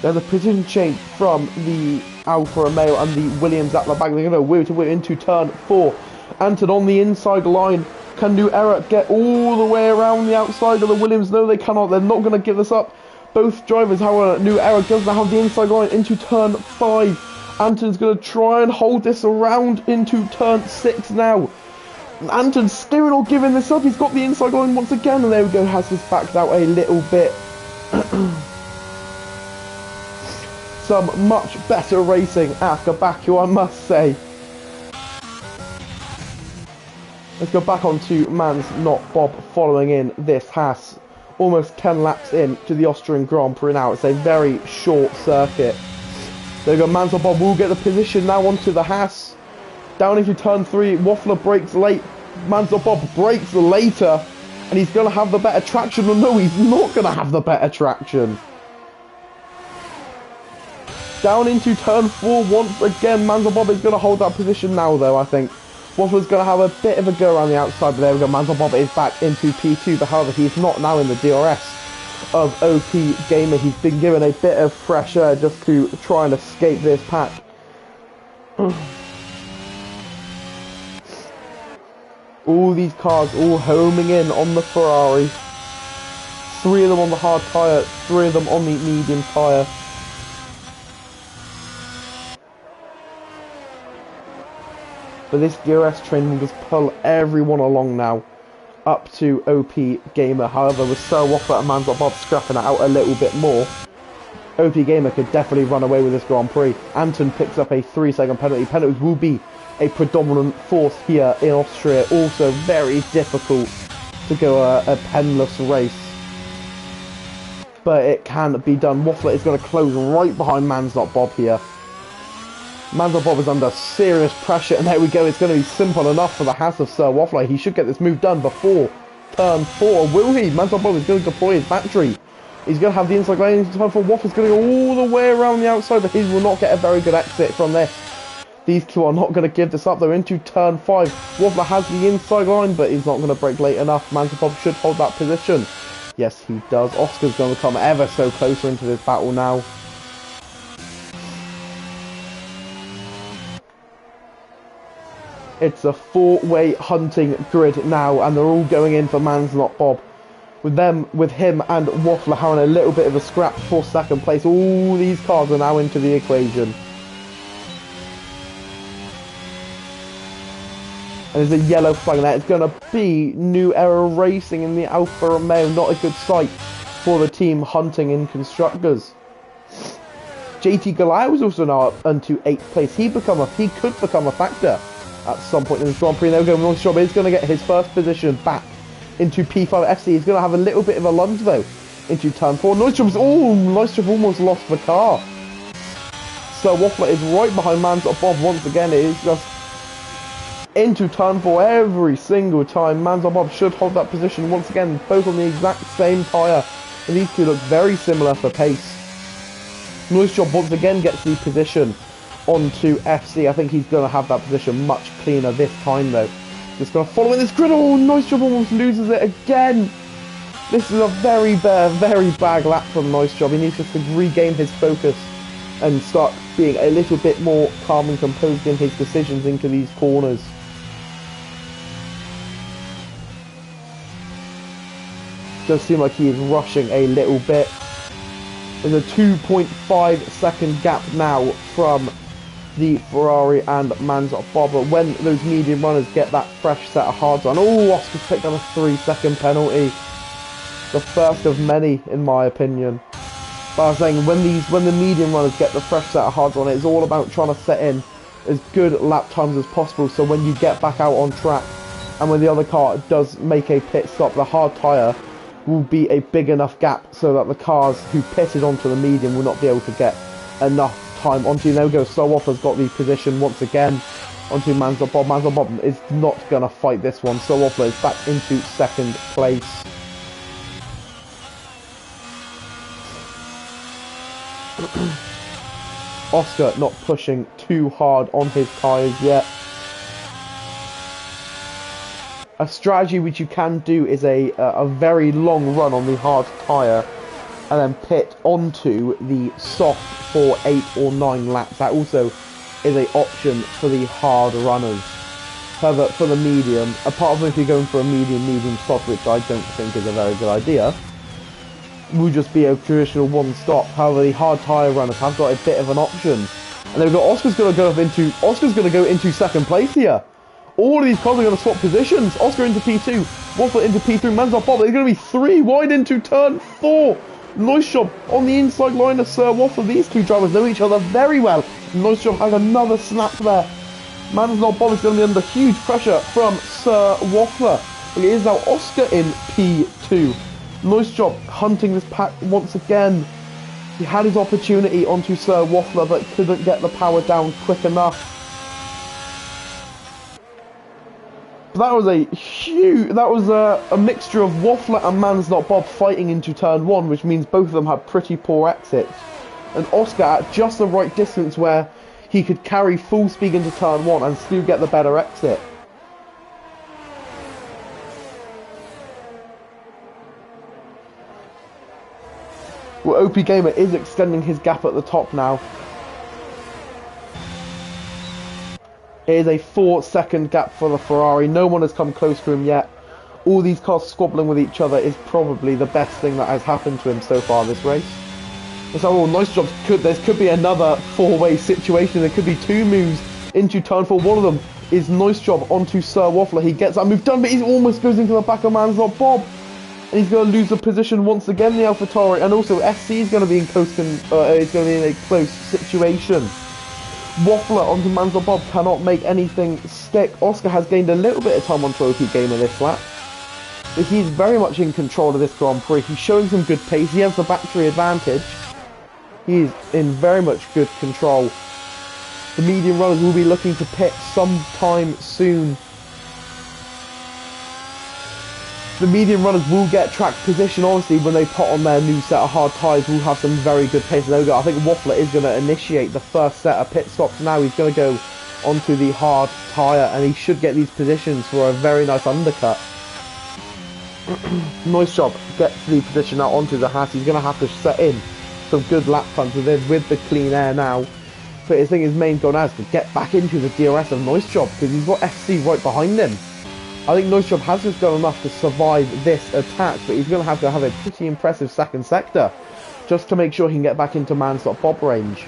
There's a position change from the Alfa Romeo and the Williams at the back. They're going to wheel to wheel into turn 4. Anton on the inside line. Can New Era get all the way around the outside of the Williams? No, they cannot. They're not going to give this up. Both drivers, however, New Era does now have the inside line into turn 5. Anton's going to try and hold this around into turn 6 now. Anton's still not giving this up. He's got the inside line once again. And there we go. Has this backed out a little bit. Some much better racing at Baku, I must say. Let's go back on to Mans, not Bob, following in this Haas. Almost 10 laps in to the Austrian Grand Prix now. It's a very short circuit. There we go, Mansell will get the position now onto the Haas. Down into turn 3, Waffler brakes late. Mansell brakes later. And he's going to have the better traction. Well, no, he's not going to have the better traction. Down into turn 4 once again. Mansell is going to hold that position now, though, I think. Waffler's going to have a bit of a go around the outside. But there we go, Mansell is back into P2. But however, he's not now in the DRS of OP Gamer. He's been given a bit of fresh air just to try and escape this pack. All these cars all homing in on the Ferrari. 3 of them on the hard tyre, 3 of them on the medium tyre. But this DRS train will just pull everyone along now. Up to OP Gamer. However, with Sir Waffler and Mansell scrapping it out a little bit more. OP Gamer could definitely run away with this Grand Prix. Anton picks up a 3-second penalty. Penalties will be a predominant force here in Austria. Also very difficult to go a penless race. But it can be done. Waffler is going to close right behind Man's Not Bob here. Man's Not Bob is under serious pressure, and there we go. It's going to be simple enough for the House of Sir Waffler. He should get this move done before turn 4. Will he? Man's Not Bob is going to deploy his battery. He's going to have the inside lane into turn 4. Waffler's going to go all the way around the outside, but he will not get a very good exit from this. These two are not going to give this up. They're into turn 5. Waffler has the inside line, but he's not going to break late enough. Man's Not Bob should hold that position. Yes, he does. Oscar's going to come ever so closer into this battle now. It's a 4-way hunting grid now, and they're all going in for Man's Not Bob. With him and Waffler having a little bit of a scrap for 2nd place. All these cars are now into the equation. And there's a yellow flag there. It's going to be New Era Racing in the Alfa Romeo. Not a good sight for the team hunting in constructors. JT Goliath was also now up into 8th place. He could become a factor at some point in this Grand Prix. There we go. Neustrom is going to get his first position back into P5 FC. He's going to have a little bit of a lunge though into turn 4. Neustrom almost lost the car. So Waffler is right behind Man's Not Bob once again. It is just into turn 4 every single time. Man's Not Bob should hold that position once again, both on the exact same tyre. And these two look very similar for pace. Neustrom once again gets the position onto FC. I think he's going to have that position much cleaner this time though. Just going to follow in this grid. Oh, Neustrom almost loses it again. This is a very bad lap from Neustrom. He needs to regain his focus and start being a little bit more calm and composed in his decisions into these corners. Does seem like he is rushing a little bit. There's a 2.5 second gap now from the Ferrari and Man's Not Bob. But when those medium runners get that fresh set of hards on, oh, Oscar's picked up a 3-second penalty. The first of many, in my opinion. But I was saying, when the medium runners get the fresh set of hards on, it's all about trying to set in as good lap times as possible. So when you get back out on track, and when the other car does make a pit stop, the hard tyre will be a big enough gap so that the cars who pitted onto the medium will not be able to get enough time onto. There we go. So Waffler's got the position once again onto Man's Not Bob. Man's Not Bob is not going to fight this one. So Waffler is back into 2nd place. Oscar not pushing too hard on his tyres yet. A strategy which you can do is a very long run on the hard tyre and then pit onto the soft for 8 or 9 laps. That also is an option for the hard runners. However, for the medium, apart from if you're going for a medium soft, which I don't think is a very good idea, will just be a traditional one stop. However, the hard tyre runners have got a bit of an option. And then we've got Oscar's going to go into 2nd place here. All of these cars are going to swap positions. Oscar into P2, Waffler into P3, Man's Not Bob. They're going to be 3 wide into turn 4. Neustrom on the inside line of Sir Waffler. These two drivers know each other very well. Neustrom has another snap there. Man's Not Bob is going to be under huge pressure from Sir Waffler. It is now Oscar in P2. Neustrom hunting this pack once again. He had his opportunity onto Sir Waffler, but couldn't get the power down quick enough. That was a mixture of Waffler and Man's Not Bob fighting into turn 1, which means both of them had pretty poor exits. And Oscar at just the right distance where he could carry full speed into turn 1 and still get the better exit. Well, OP Gamer is extending his gap at the top now. It is a 4-second gap for the Ferrari. No one has come close to him yet. All these cars squabbling with each other is probably the best thing that has happened to him so far this race. So, oh, nice job. There could be another 4-way situation. There could be 2 moves into turn 4. One of them is nice job onto Sir Waffler. He gets that move done, but he almost goes into the back of Man's Not Bob. And he's going to lose the position once again, the AlphaTauri. And also, SC is going to be in close, is going to be in a close situation. Waffler onto Mansell Bob cannot make anything stick. Oscar has gained a little bit of time on Trophy Gamer this lap. But he's very much in control of this Grand Prix. He's showing some good pace. He has the battery advantage. He's in very much good control. The medium runners will be looking to pit sometime soon. The medium runners will get track position, obviously, when they put on their new set of hard tyres. Will have some very good pace. And I think Waffler is going to initiate the first set of pit stops now. He's going to go onto the hard tyre, and he should get these positions for a very nice undercut. Nice job. Gets the position now onto the hat. He's going to have to set in some good lap times with the clean air now. But his thing, his main goal now is to get back into the DRS of Nice Job, because he's got FC right behind him. I think Nice Job has just done enough to survive this attack, but he's going to have a pretty impressive second sector just to make sure he can get back into Bob range.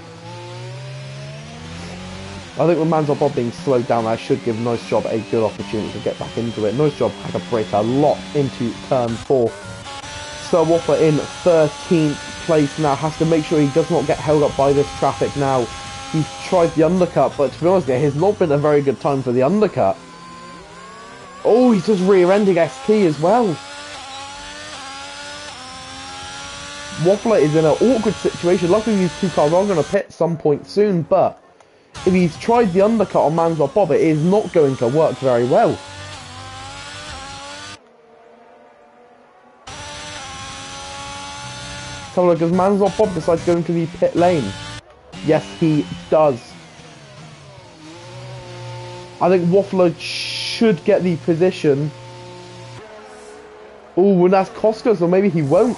I think with Bob being slowed down, that should give Nice Job a good opportunity to get back into it. Nice Job had to brake a lot into turn 4. Sir Waffler in 13th place now, has to make sure he does not get held up by this traffic now. He's tried the undercut, but to be honest, it has not been a very good time for the undercut. Oh, he's just rear-ending ST as well. Waffler is in an awkward situation. Luckily, these two cars are going to pit some point soon, but if he's tried the undercut on Mansell Bob, it is not going to work very well. So look, as Mansell Bob decides to go into the pit lane. Yes, he does. I think Waffler should get the position. Oh, and that's Costco, so maybe he won't.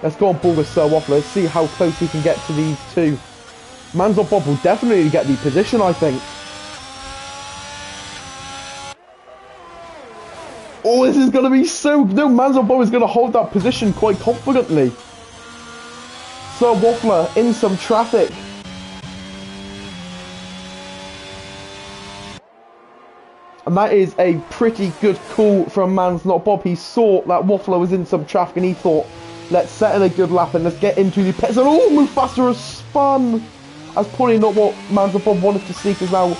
Let's go on board with Sir Waffler. Let's see how close he can get to these two. Mansell Bob will definitely get the position, I think. Oh, this is going to be so... No, Mansell Bob is going to hold that position quite confidently. Sir Waffler in some traffic. And that is a pretty good call from Mansell Bob. He saw that Waffler was in some traffic and he thought, let's set in a good lap and let's get into the pits. And oh, Mufasa has spun. That's probably not what Mansell Bob wanted to see, because now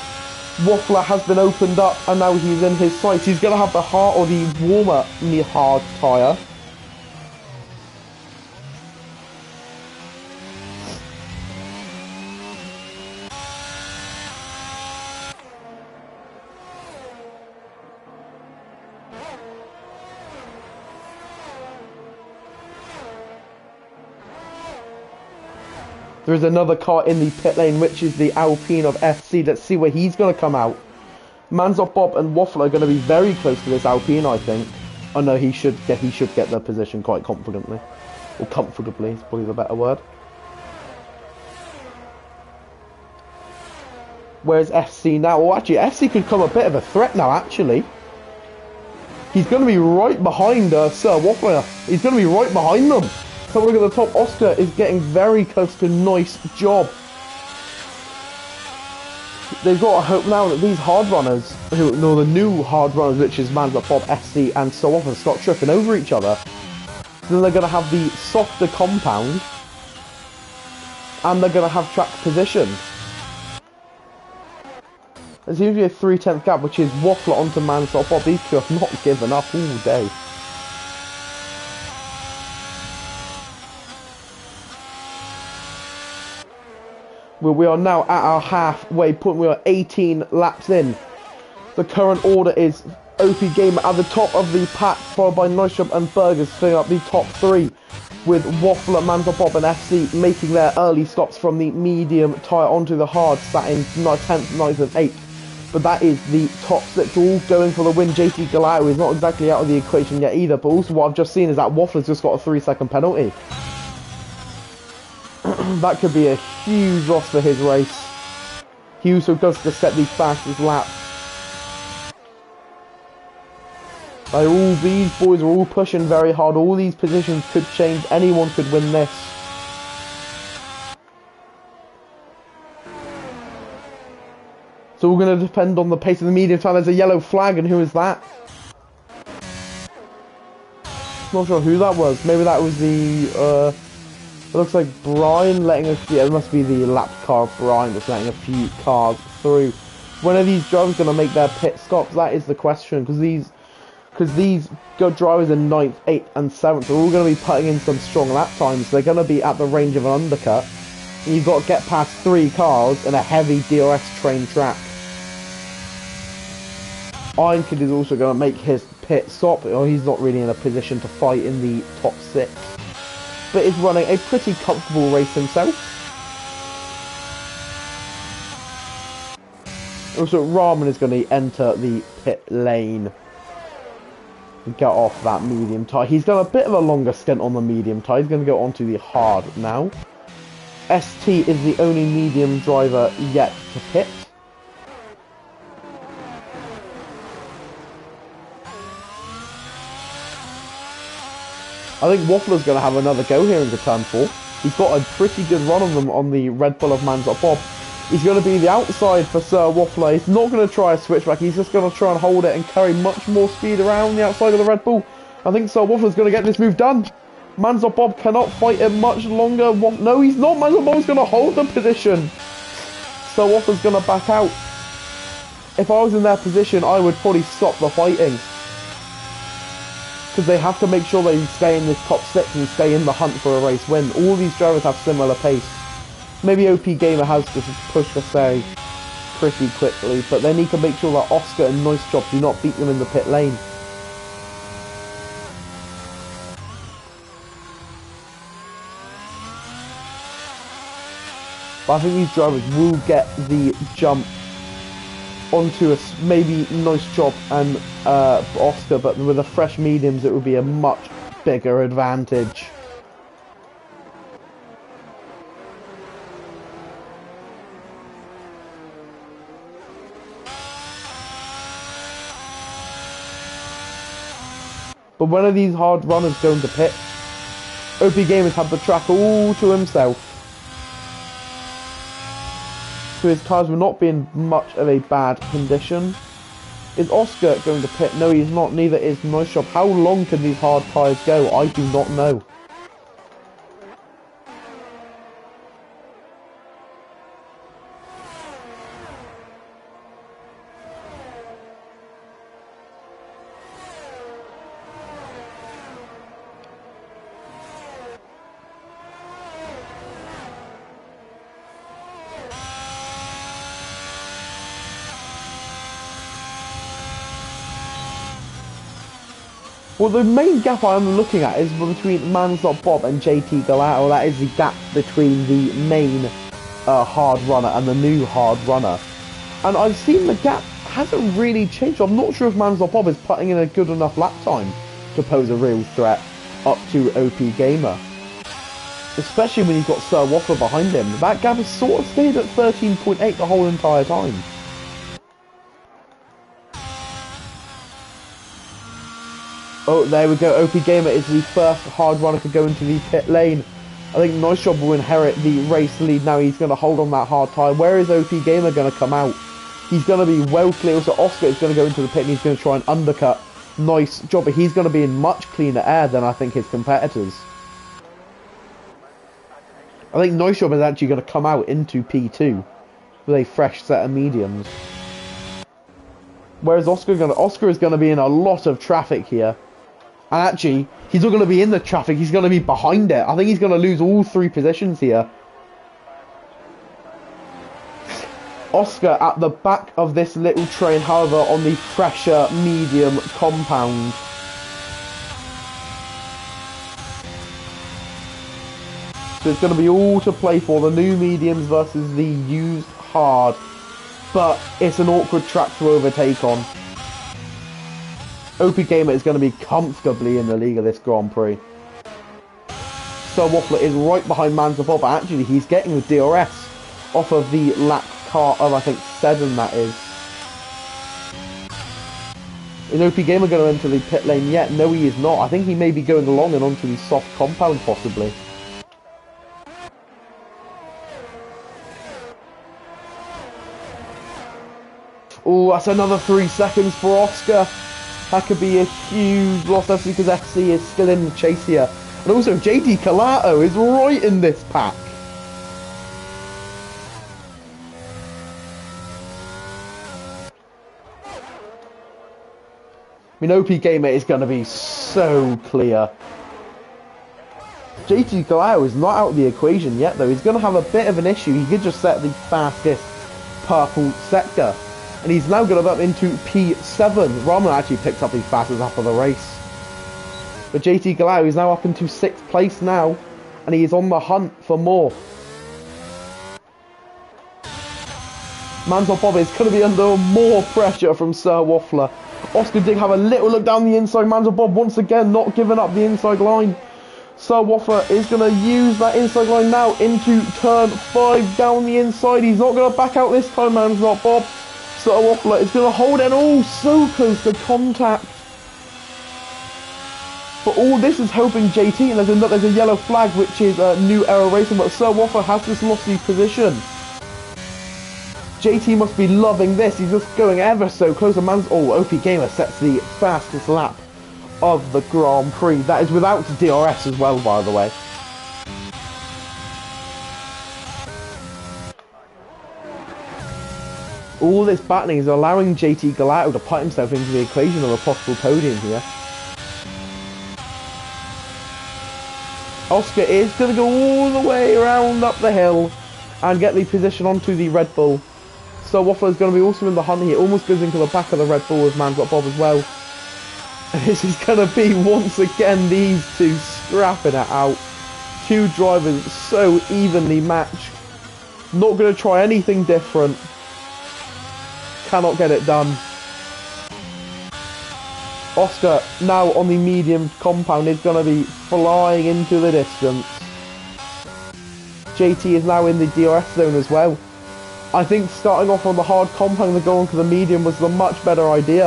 Waffler has been opened up and now he's in his sights. He's going to have the hard or the warmer hard tyre. There is another car in the pit lane, which is the Alpine of FC. Let's see where he's going to come out. Mansell Bob and Waffler are going to be very close to this Alpine, I think. Oh no, he should get the position quite confidently. Or comfortably is probably the better word. Where's FC now? Well, actually, FC could come a bit of a threat now, actually. He's going to be right behind Sir Waffler. He's going to be right behind them. So look at the top. Oscar is getting very close to Nice Job. They've got to hope now that these hard runners, the new hard runners, which is Mansell Bob, SC, and so on, start tripping over each other. Then they're going to have the softer compound, and they're going to have track position. There seems to be a 3/10 gap, which is Waffler onto Mansell Bob. These two have not given up all day. Well, we are now at our halfway point. We are 18 laps in. The current order is OP Gamer at the top of the pack, followed by Nice Job and Burgers filling up the top 3, with Waffler, Mansell Bob and FC making their early stops from the medium tyre onto the hard, sat in 10th, 9th and 8th. But that is the top 6 all going for the win. JT Galao is not exactly out of the equation yet either, but also what I've just seen is that Waffler's just got a 3-second penalty. That could be a huge loss for his race. He also does to set the fastest lap. These boys are all pushing very hard. All these positions could change. Anyone could win this. So we're going to depend on the pace of the medium time. There's a yellow flag, and who is that? Not sure who that was. Maybe that was the, it looks like Brian letting yeah, it must be the lap car of Brian just letting a few cars through. When are these drivers going to make their pit stops? That is the question, because these good drivers in 9th, 8th and 7th are all going to be putting in some strong lap times. They're going to be at the range of an undercut. And you've got to get past 3 cars in a heavy DRS train track. Ironkid is also going to make his pit stop. Oh, he's not really in a position to fight in the top 6. But is running a pretty comfortable race himself. Also, Rahman is going to enter the pit lane. Get off that medium tyre. He's done a bit of a longer stint on the medium tyre. He's going to go on to the hard now. ST is the only medium driver yet to pit. I think Waffler's going to have another go here into turn 4. He's got a pretty good run on them on the Red Bull of Manzot Bob. He's going to be the outside for Sir Waffler. He's not going to try a switchback. He's just going to try and hold it and carry much more speed around the outside of the Red Bull. I think Sir Waffler's going to get this move done. Manzot Bob cannot fight it much longer. No, he's not. Manzot Bob's going to hold the position. Sir Waffler's going to back out. If I was in their position, I would probably stop the fighting. Because they have to make sure they stay in this top 6 and stay in the hunt for a race win. All these drivers have similar pace. Maybe OP Gamer has to push the say pretty quickly, but they need to make sure that Oscar and Nice Job do not beat them in the pit lane. But I think these drivers will get the jump onto a maybe Nice Job and Oscar, but with the fresh mediums it would be a much bigger advantage. But when are these hard runners going to pit? OP Gamers have the track all to himself. So his tyres will not be in much of a bad condition. Is Oscar going to pit? No, he's not. Neither is Nice Shop. How long can these hard tyres go? I do not know. Well, the main gap I'm looking at is between Manzot Bob and JT Galao. That is the gap between the main hard runner and the new hard runner. And I've seen the gap hasn't really changed. I'm not sure if Manzot Bob is putting in a good enough lap time to pose a real threat up to OP Gamer. Especially when you've got Sir Waffler behind him. That gap has sort of stayed at 13.8 the whole entire time. Oh, there we go. OP Gamer is the first hard runner to go into the pit lane. I think Nice Job will inherit the race lead. Now he's going to hold on that hard tyre. Where is OP Gamer going to come out? He's going to be well clear. So Oscar is going to go into the pit and he's going to try and undercut Nice Job. But he's going to be in much cleaner air than I think his competitors. I think Nice Job is actually going to come out into P2 with a fresh set of mediums. Whereas Oscar is going to be in a lot of traffic here. And actually, he's not going to be in the traffic, he's going to be behind it. I think he's going to lose all 3 positions here. Oscar at the back of this little train, however, on the pressure medium compound. So it's going to be all to play for, the new mediums versus the used hard. But it's an awkward track to overtake on. OP Gamer is going to be comfortably in the league of this Grand Prix. So Waffler is right behind Manzot Bob. Actually, he's getting the DRS off of the lap car of, I think, 7, that is. Is OP Gamer going to enter the pit lane yet? No, he is not. I think he may be going along and onto the soft compound, possibly. Oh, that's another 3 seconds for Oscar. That could be a huge loss, obviously, because FC is still in the chase here. And also, JT Calato is right in this pack. I mean, OP Gamer is going to be so clear. JT Calato is not out of the equation yet, though. He's going to have a bit of an issue. He could just set the fastest purple sector. And he's now going to up into P7. Rahman actually picked up the fastest lap of the race. But JT Calato is now up into 6th place now. And he is on the hunt for more. Mansell Bob is going to be under more pressure from Sir Waffler. Oscar did have a little look down the inside. Mansell Bob once again not giving up the inside line. Sir Waffler is going to use that inside line now into turn 5 down the inside. He's not going to back out this time, Mansell Bob. Sir Waffler is going to hold it. Oh, so close to contact. But all this is helping JT, and there's a yellow flag, which is New Era Racing, but Sir Waffler has just lost his position. JT must be loving this. He's just going ever so close. Oh, OP Gamer sets the fastest lap of the Grand Prix. That is without DRS as well, by the way. All this battling is allowing JT Calato to put himself into the equation of a possible podium here. Oscar is going to go all the way around up the hill and get the position onto the Red Bull. So Waffler is going to be also in the hunt here. Almost goes into the back of the Red Bull with Mansell Bob as well. And this is going to be once again these two scrapping it out. Two drivers so evenly matched. Not going to try anything different. Cannot get it done. Oscar now on the medium compound is going to be flying into the distance. JT is now in the DRS zone as well. I think starting off on the hard compound and going to the medium was the much better idea.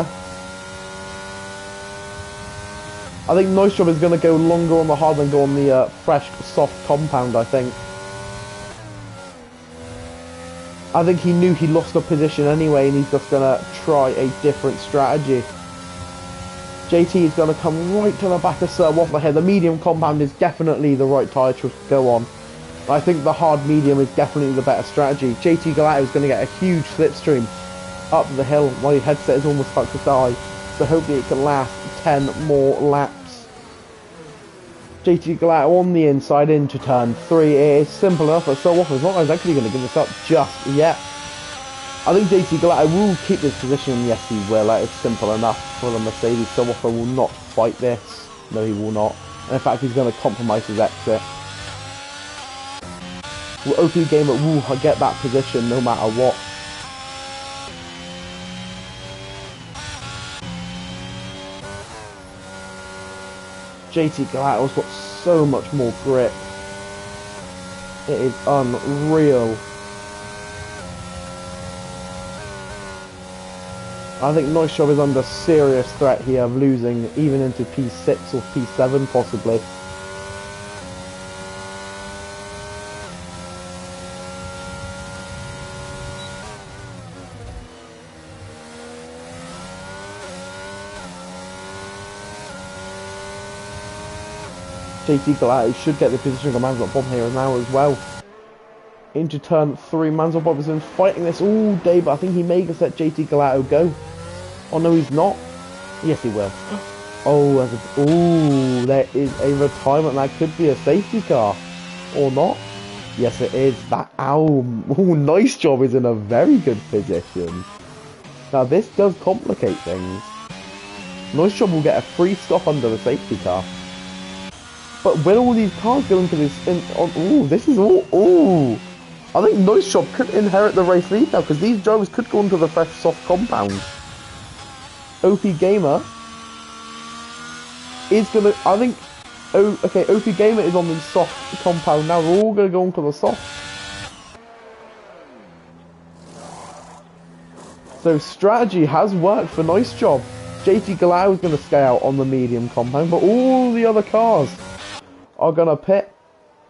I think Nice Job is going to go longer on the hard than go on the fresh soft compound, I think. I think he knew he lost a position anyway and he's just going to try a different strategy. JT is going to come right to the back of Sir Waffler here. The medium compound is definitely the right tyre to go on. I think the hard medium is definitely the better strategy. JT Calato is going to get a huge slipstream up the hill. My headset is almost about to die, so hopefully it can last 10 more laps. JT Calato on the inside into turn 3. It is simple enough, but Sir Waffler is not exactly going to give this up just yet. I think JT Calato will keep this position, and yes he will. It's simple enough for the Mercedes. Sir Waffler will not fight this. No, he will not. And in fact, he's going to compromise his exit. Well, OP Gamer will get that position no matter what. JT Calato's got so much more grip. It is unreal. I think Nice Job is under serious threat here of losing even into P6 or P7 possibly. JT Calato should get the position of Mansell Bob here now as well. Into turn 3, Mansell Bob has been fighting this all day, but I think he may just let JT Calato go. Oh no, he's not. Yes, he will. Oh, there is a retirement. That could be a safety car, or not. Yes, it is. That Nice Job is in a very good position. Now this does complicate things. Nice Job will get a free stop under the safety car. But when all these cars go into this, this is all. I think Nice Job could inherit the race lead now because these drivers could go into the fresh soft compound. OP Gamer is gonna. I think. Oh, okay. OP Gamer is on the soft compound now. We're all gonna go onto the soft. So strategy has worked for Nice Job. JT Calato is gonna stay out on the medium compound, but all the other cars are going to pit.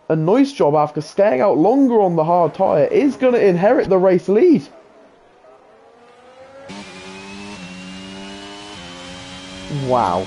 A Nice Job, after staying out longer on the hard tyre, is going to inherit the race lead. Wow.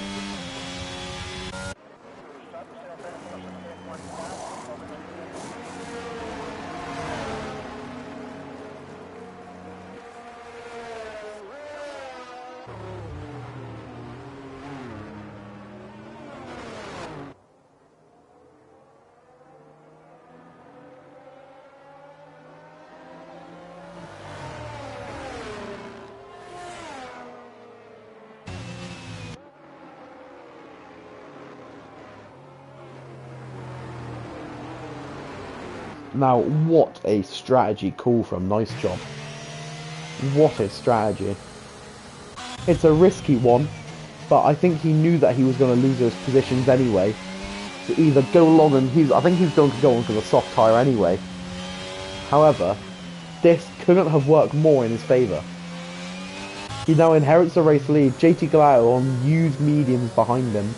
Now, what a strategy call from Nice Job. What a strategy. It's a risky one, but I think he knew that he was going to lose those positions anyway. To either go long and I think he's going to go on to the soft tyre anyway. However, this couldn't have worked more in his favour. He now inherits the race lead. JT Galao on used mediums behind him.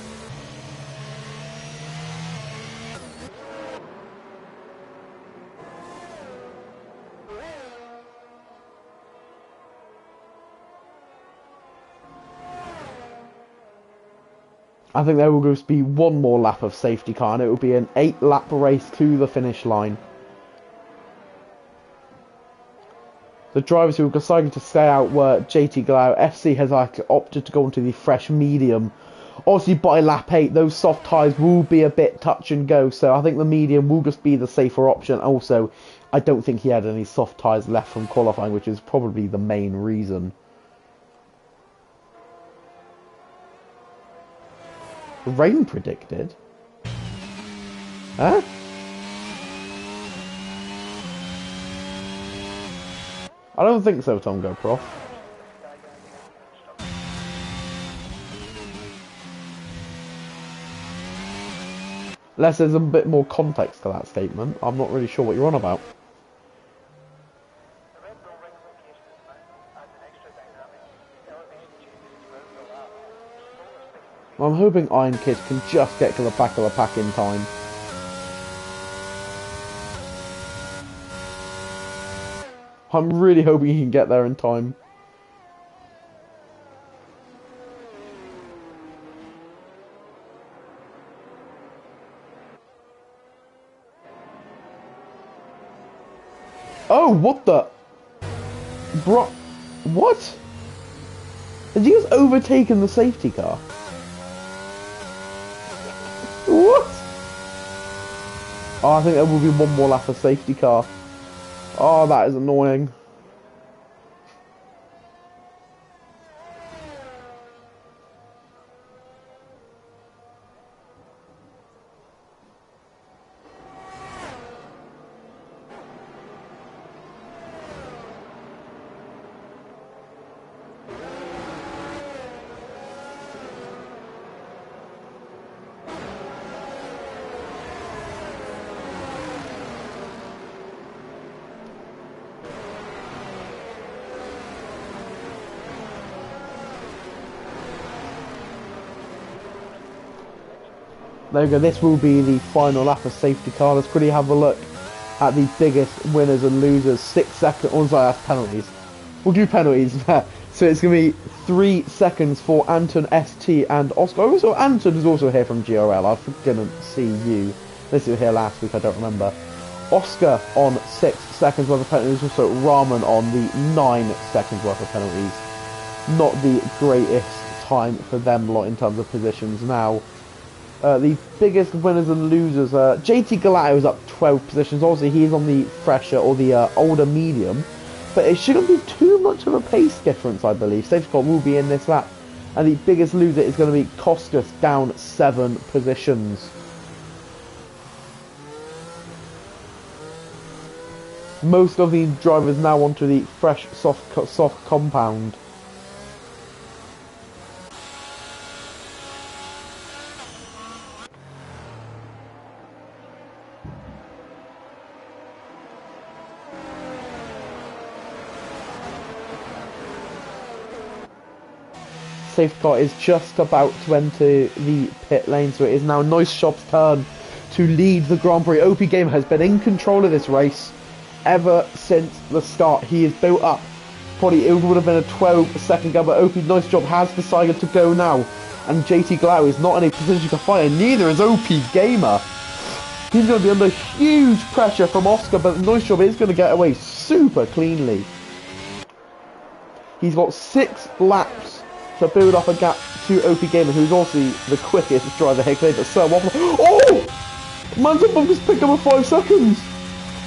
I think there will just be one more lap of safety car and it will be an 8-lap race to the finish line. The drivers who were deciding to stay out were JT Galao. FC has opted to go into the fresh medium. Obviously by lap 8 those soft tyres will be a bit touch and go, so I think the medium will just be the safer option. Also, I don't think he had any soft tyres left from qualifying, which is probably the main reason. Rain predicted? Huh? I don't think so, Tom GoPro. Unless there's a bit more context to that statement. I'm not really sure what you're on about. I'm hoping Iron Kid can just get to the back of the pack in time. I'm really hoping he can get there in time. Oh, what the? Bro, what? Has he just overtaken the safety car? What? Oh, I think there will be one more lap of safety car. Oh, that is annoying. There we go, this will be the final lap of safety car. Let's quickly have a look at the biggest winners and losers. 6 seconds, oh sorry, that's penalties. We'll do penalties. So it's going to be 3 seconds for Anton, ST and Oscar. Also, Anton is also here from GRL. I didn't see you. This was here last week, I don't remember. Oscar on 6 seconds worth of penalties. Also Rahman on the 9 seconds worth of penalties. Not the greatest time for them lot in terms of positions now. The biggest winners and losers, JT Galao is up 12 positions. Obviously, he is on the fresher or the older medium, but it shouldn't be too much of a pace difference, I believe. Safety car will be in this lap, and the biggest loser is going to be Kostas, down 7 positions. Most of the drivers now onto the fresh soft compound. Safety car is just about to enter the pit lane, so it is now Nice Shop's turn to lead the Grand Prix. OP Gamer has been in control of this race ever since the start. He has built up, probably it would have been a 12-second gap, but OP Nice Job has decided to go now. And JT Glau is not in a position to fight, and neither is OP Gamer. He's going to be under huge pressure from Oscar, but Neustrom is going to get away super cleanly. He's got 6 laps to build up a gap to OP Gamer, who's also the quickest driver here today, but Sir Waffler... Oh! Manzabum just picked up with 5 seconds.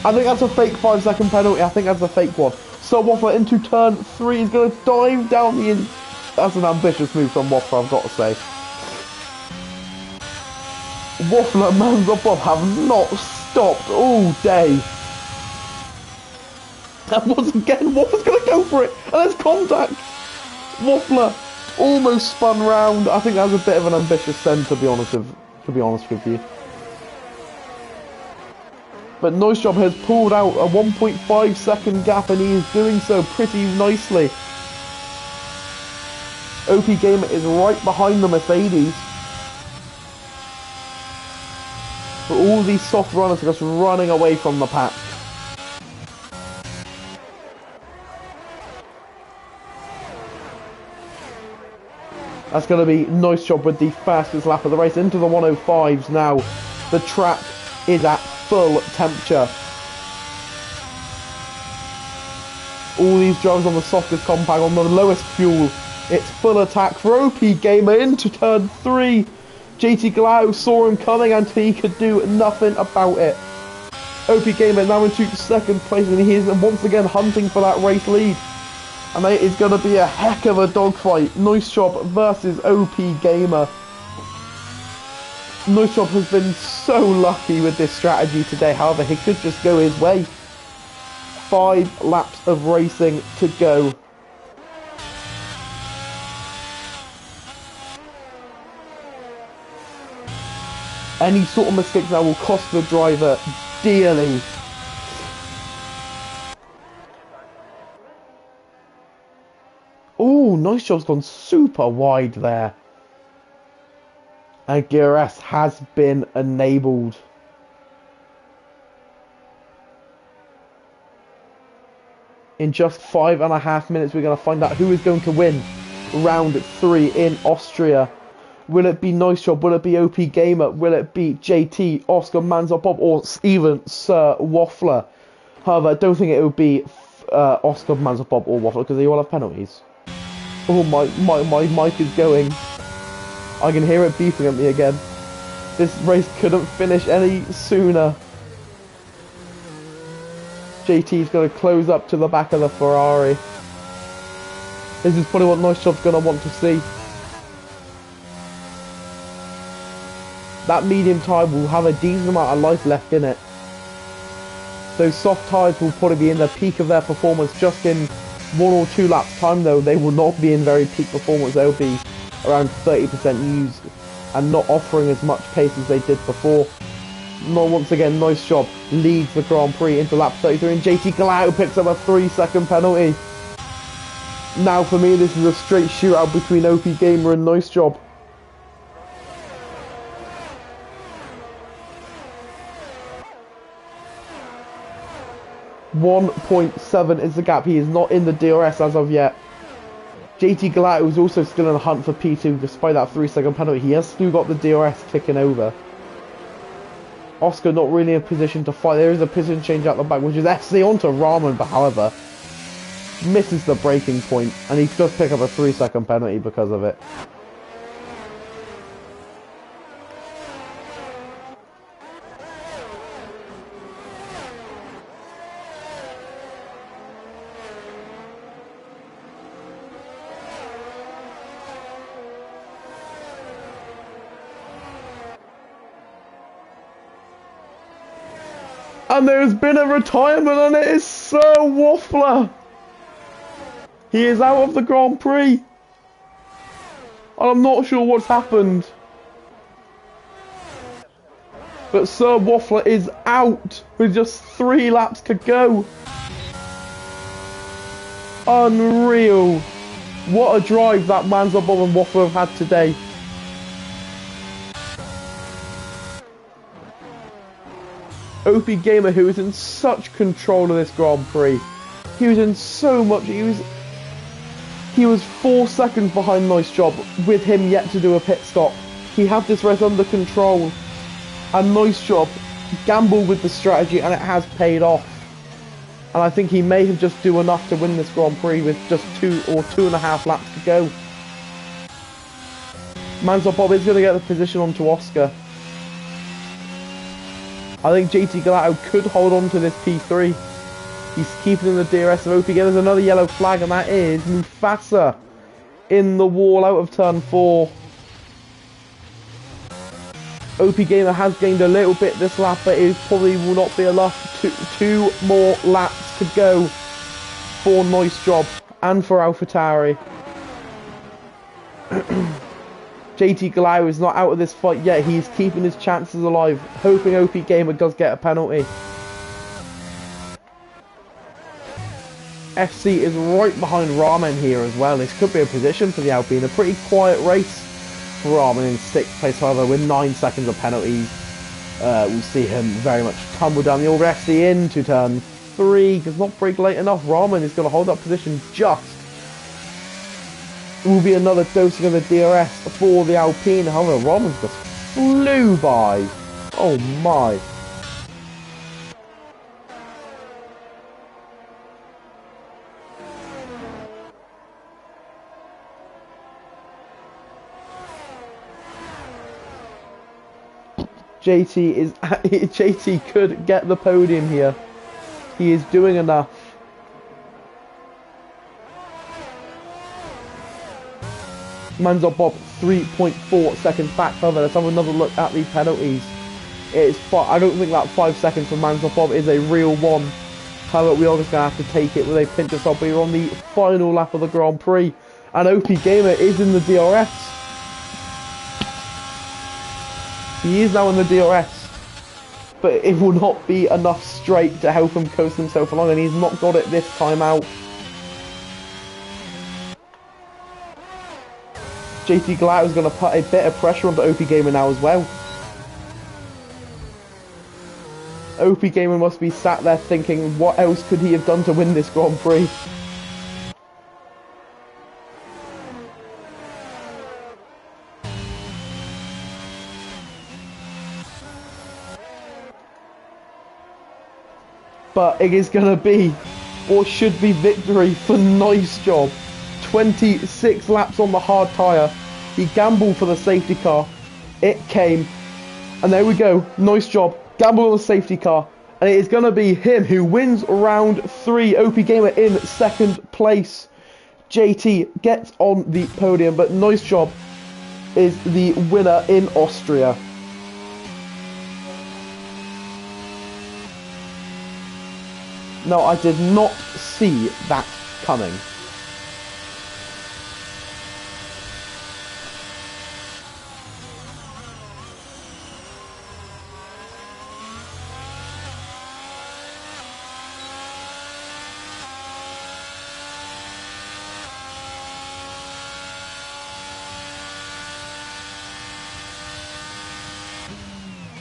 I think that's a fake 5-second penalty. I think that's a fake one. Sir Waffler into turn 3. He's going to dive down the... That's an ambitious move from Waffler, I've got to say. Waffler and Manzabum have not stopped all day. And once again, Waffler's going to go for it. And there's contact. Waffler almost spun round. I think that was a bit of an ambitious send, to be honest with you. But Neustrom has pulled out a 1.5 second gap, and he is doing so pretty nicely. OP Gamer is right behind the Mercedes. But all these soft runners are just running away from the pack. That's going to be Neustrom with the fastest lap of the race into the 105s now. The track is at full temperature. All these drivers on the softest compact, on the lowest fuel. It's full attack for OP Gamer into turn 3. JT Glau saw him coming and he could do nothing about it. OP Gamer now into second place, and he is once again hunting for that race lead. And it is going to be a heck of a dogfight. Neustrom versus OP Gamer. Neustrom has been so lucky with this strategy today. However, he could just go his way. 5 laps of racing to go. Any sort of mistake that will cost the driver dearly. Oh, Neustrom's gone super wide there. And GRS has been enabled. In just 5.5 minutes, we're going to find out who is going to win round 3 in Austria. Will it be Neustrom? Will it be OP Gamer? Will it be JT, Oscar, Manzabum, or even Sir Waffler? However, I don't think it will be Oscar, Manzabum, or Waffler, because they all have penalties. Oh, my mic is going. I can hear it beeping at me again. This race couldn't finish any sooner. JT's going to close up to the back of the Ferrari. This is probably what Neustrom's going to want to see. That medium tyre will have a decent amount of life left in it. Those soft tyres will probably be in the peak of their performance just in 1 or 2 laps time, though. They will not be in very peak performance. They'll be around 30% used and not offering as much pace as they did before. Once again, Neustrom leads the Grand Prix into lap 33, and JT Glau picks up a 3-second penalty. Now for me, this is a straight shootout between OP Gamer and Neustrom. 1.7 is the gap. He is not in the DRS as of yet. JT Glau is also still in the hunt for P2 despite that 3-second penalty. He has still got the DRS ticking over. Oscar not really in a position to fight. There is a position change out the back, which is FC onto Rahman, but however misses the braking point, and he does pick up a 3-second penalty because of it. And there's been a retirement, and it is Sir Waffler. He is out of the Grand Prix. And I'm not sure what's happened. But Sir Waffler is out with just 3 laps to go. Unreal. What a drive that Manzabum and Waffler have had today. OP Gamer, who is in such control of this Grand Prix. He was in so much. He He was 4 seconds behind. Nice job with him yet to do a pit stop. He had this race under control. A nice job. Gamble with the strategy, and it has paid off. And I think he may have just do enough to win this Grand Prix with just 2 or 2.5 laps to go. Mansell Bob is going to get the position onto Oscar. I think JT Galato could hold on to this P3. He's keeping in the DRS of OP. There's another yellow flag, and that is Mufasa in the wall out of turn 4. OP Gamer has gained a little bit this lap, but it probably will not be enough. Two more laps to go for Nice Job and for AlphaTauri. JT Galato is not out of this fight yet. He's keeping his chances alive, hoping OP Gamer does get a penalty. FC is right behind Ramen here as well. This could be a position for the Alpine. A pretty quiet race for Ramen in 6th place, however, with 9 seconds of penalties. We'll see him very much tumble down the order. FC into turn 3. Does not brake late enough. Ramen is going to hold that position just. Will be another dosing of the DRS for the Alpine. However, Ramen's just flew by. Oh my. JT could get the podium here. He is doing enough. Mansell Bob 3.4 seconds back. However, let's have another look at the penalties. I don't think that 5 seconds for Mansell Bob is a real one. However, we are just going to have to take it with a pinch of salt. We're on the final lap of the Grand Prix, and OP Gamer is in the DRS. He is now in the DRS, but it will not be enough straight to help him coast himself along, and he's not got it this time out. JT Galato is going to put a bit of pressure onto OP Gamer now as well. OP Gamer must be sat there thinking, what else could he have done to win this Grand Prix? But it is going to be, or should be, victory for Nice Job. 26 laps on the hard tyre. He gambled for the safety car. It came. And there we go. Nice Job. Gambled on the safety car. And it is going to be him who wins round 3. OP Gamer in 2nd place. JT gets on the podium. But Nice Job is the winner in Austria. No, I did not see that coming.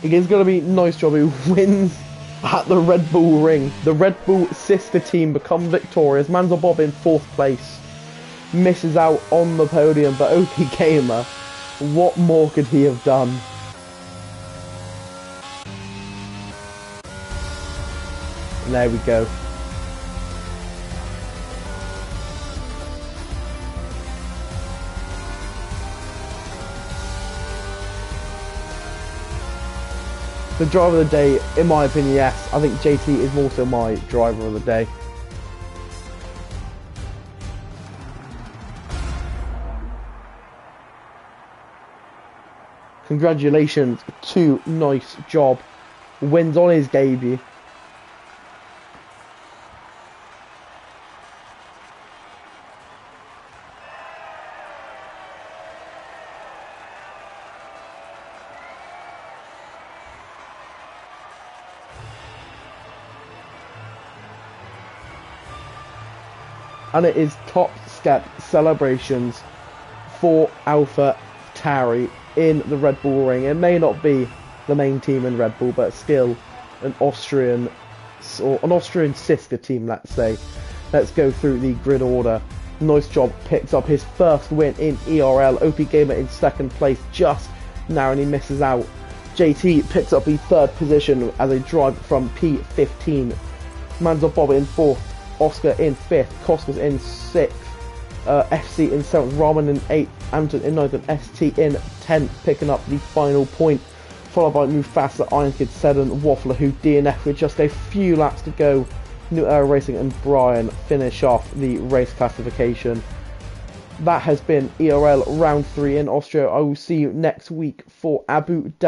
It is going to be Nice Job who wins at the Red Bull Ring. The Red Bull sister team become victorious. Mansell Bob in 4th place. Misses out on the podium, but OP Gamer, what more could he have done? And there we go. The driver of the day, in my opinion, yes. I think JT is also my driver of the day. Congratulations to Nice Job. Wins on his debut. And it is top step celebrations for AlphaTauri in the Red Bull Ring. It may not be the main team in Red Bull, but still an Austrian sister team, let's say. Let's go through the grid order. Nice Job picks up his first win in ERL. OP Gamer in second place, just narrowly misses out. JT picks up the third position as a drive from P15. Manzo Bob in fourth, Oscar in fifth, Koskas in sixth, FC in seventh, Raman in eighth, Amton in ninth, and ST in 10th, picking up the final point. Followed by Mufasa, Iron Kid, Seddon, Waffler, who DNF with just a few laps to go. New Era Racing and Brian finish off the race classification. That has been ERL Round 3 in Austria. I will see you next week for Abu Dhabi.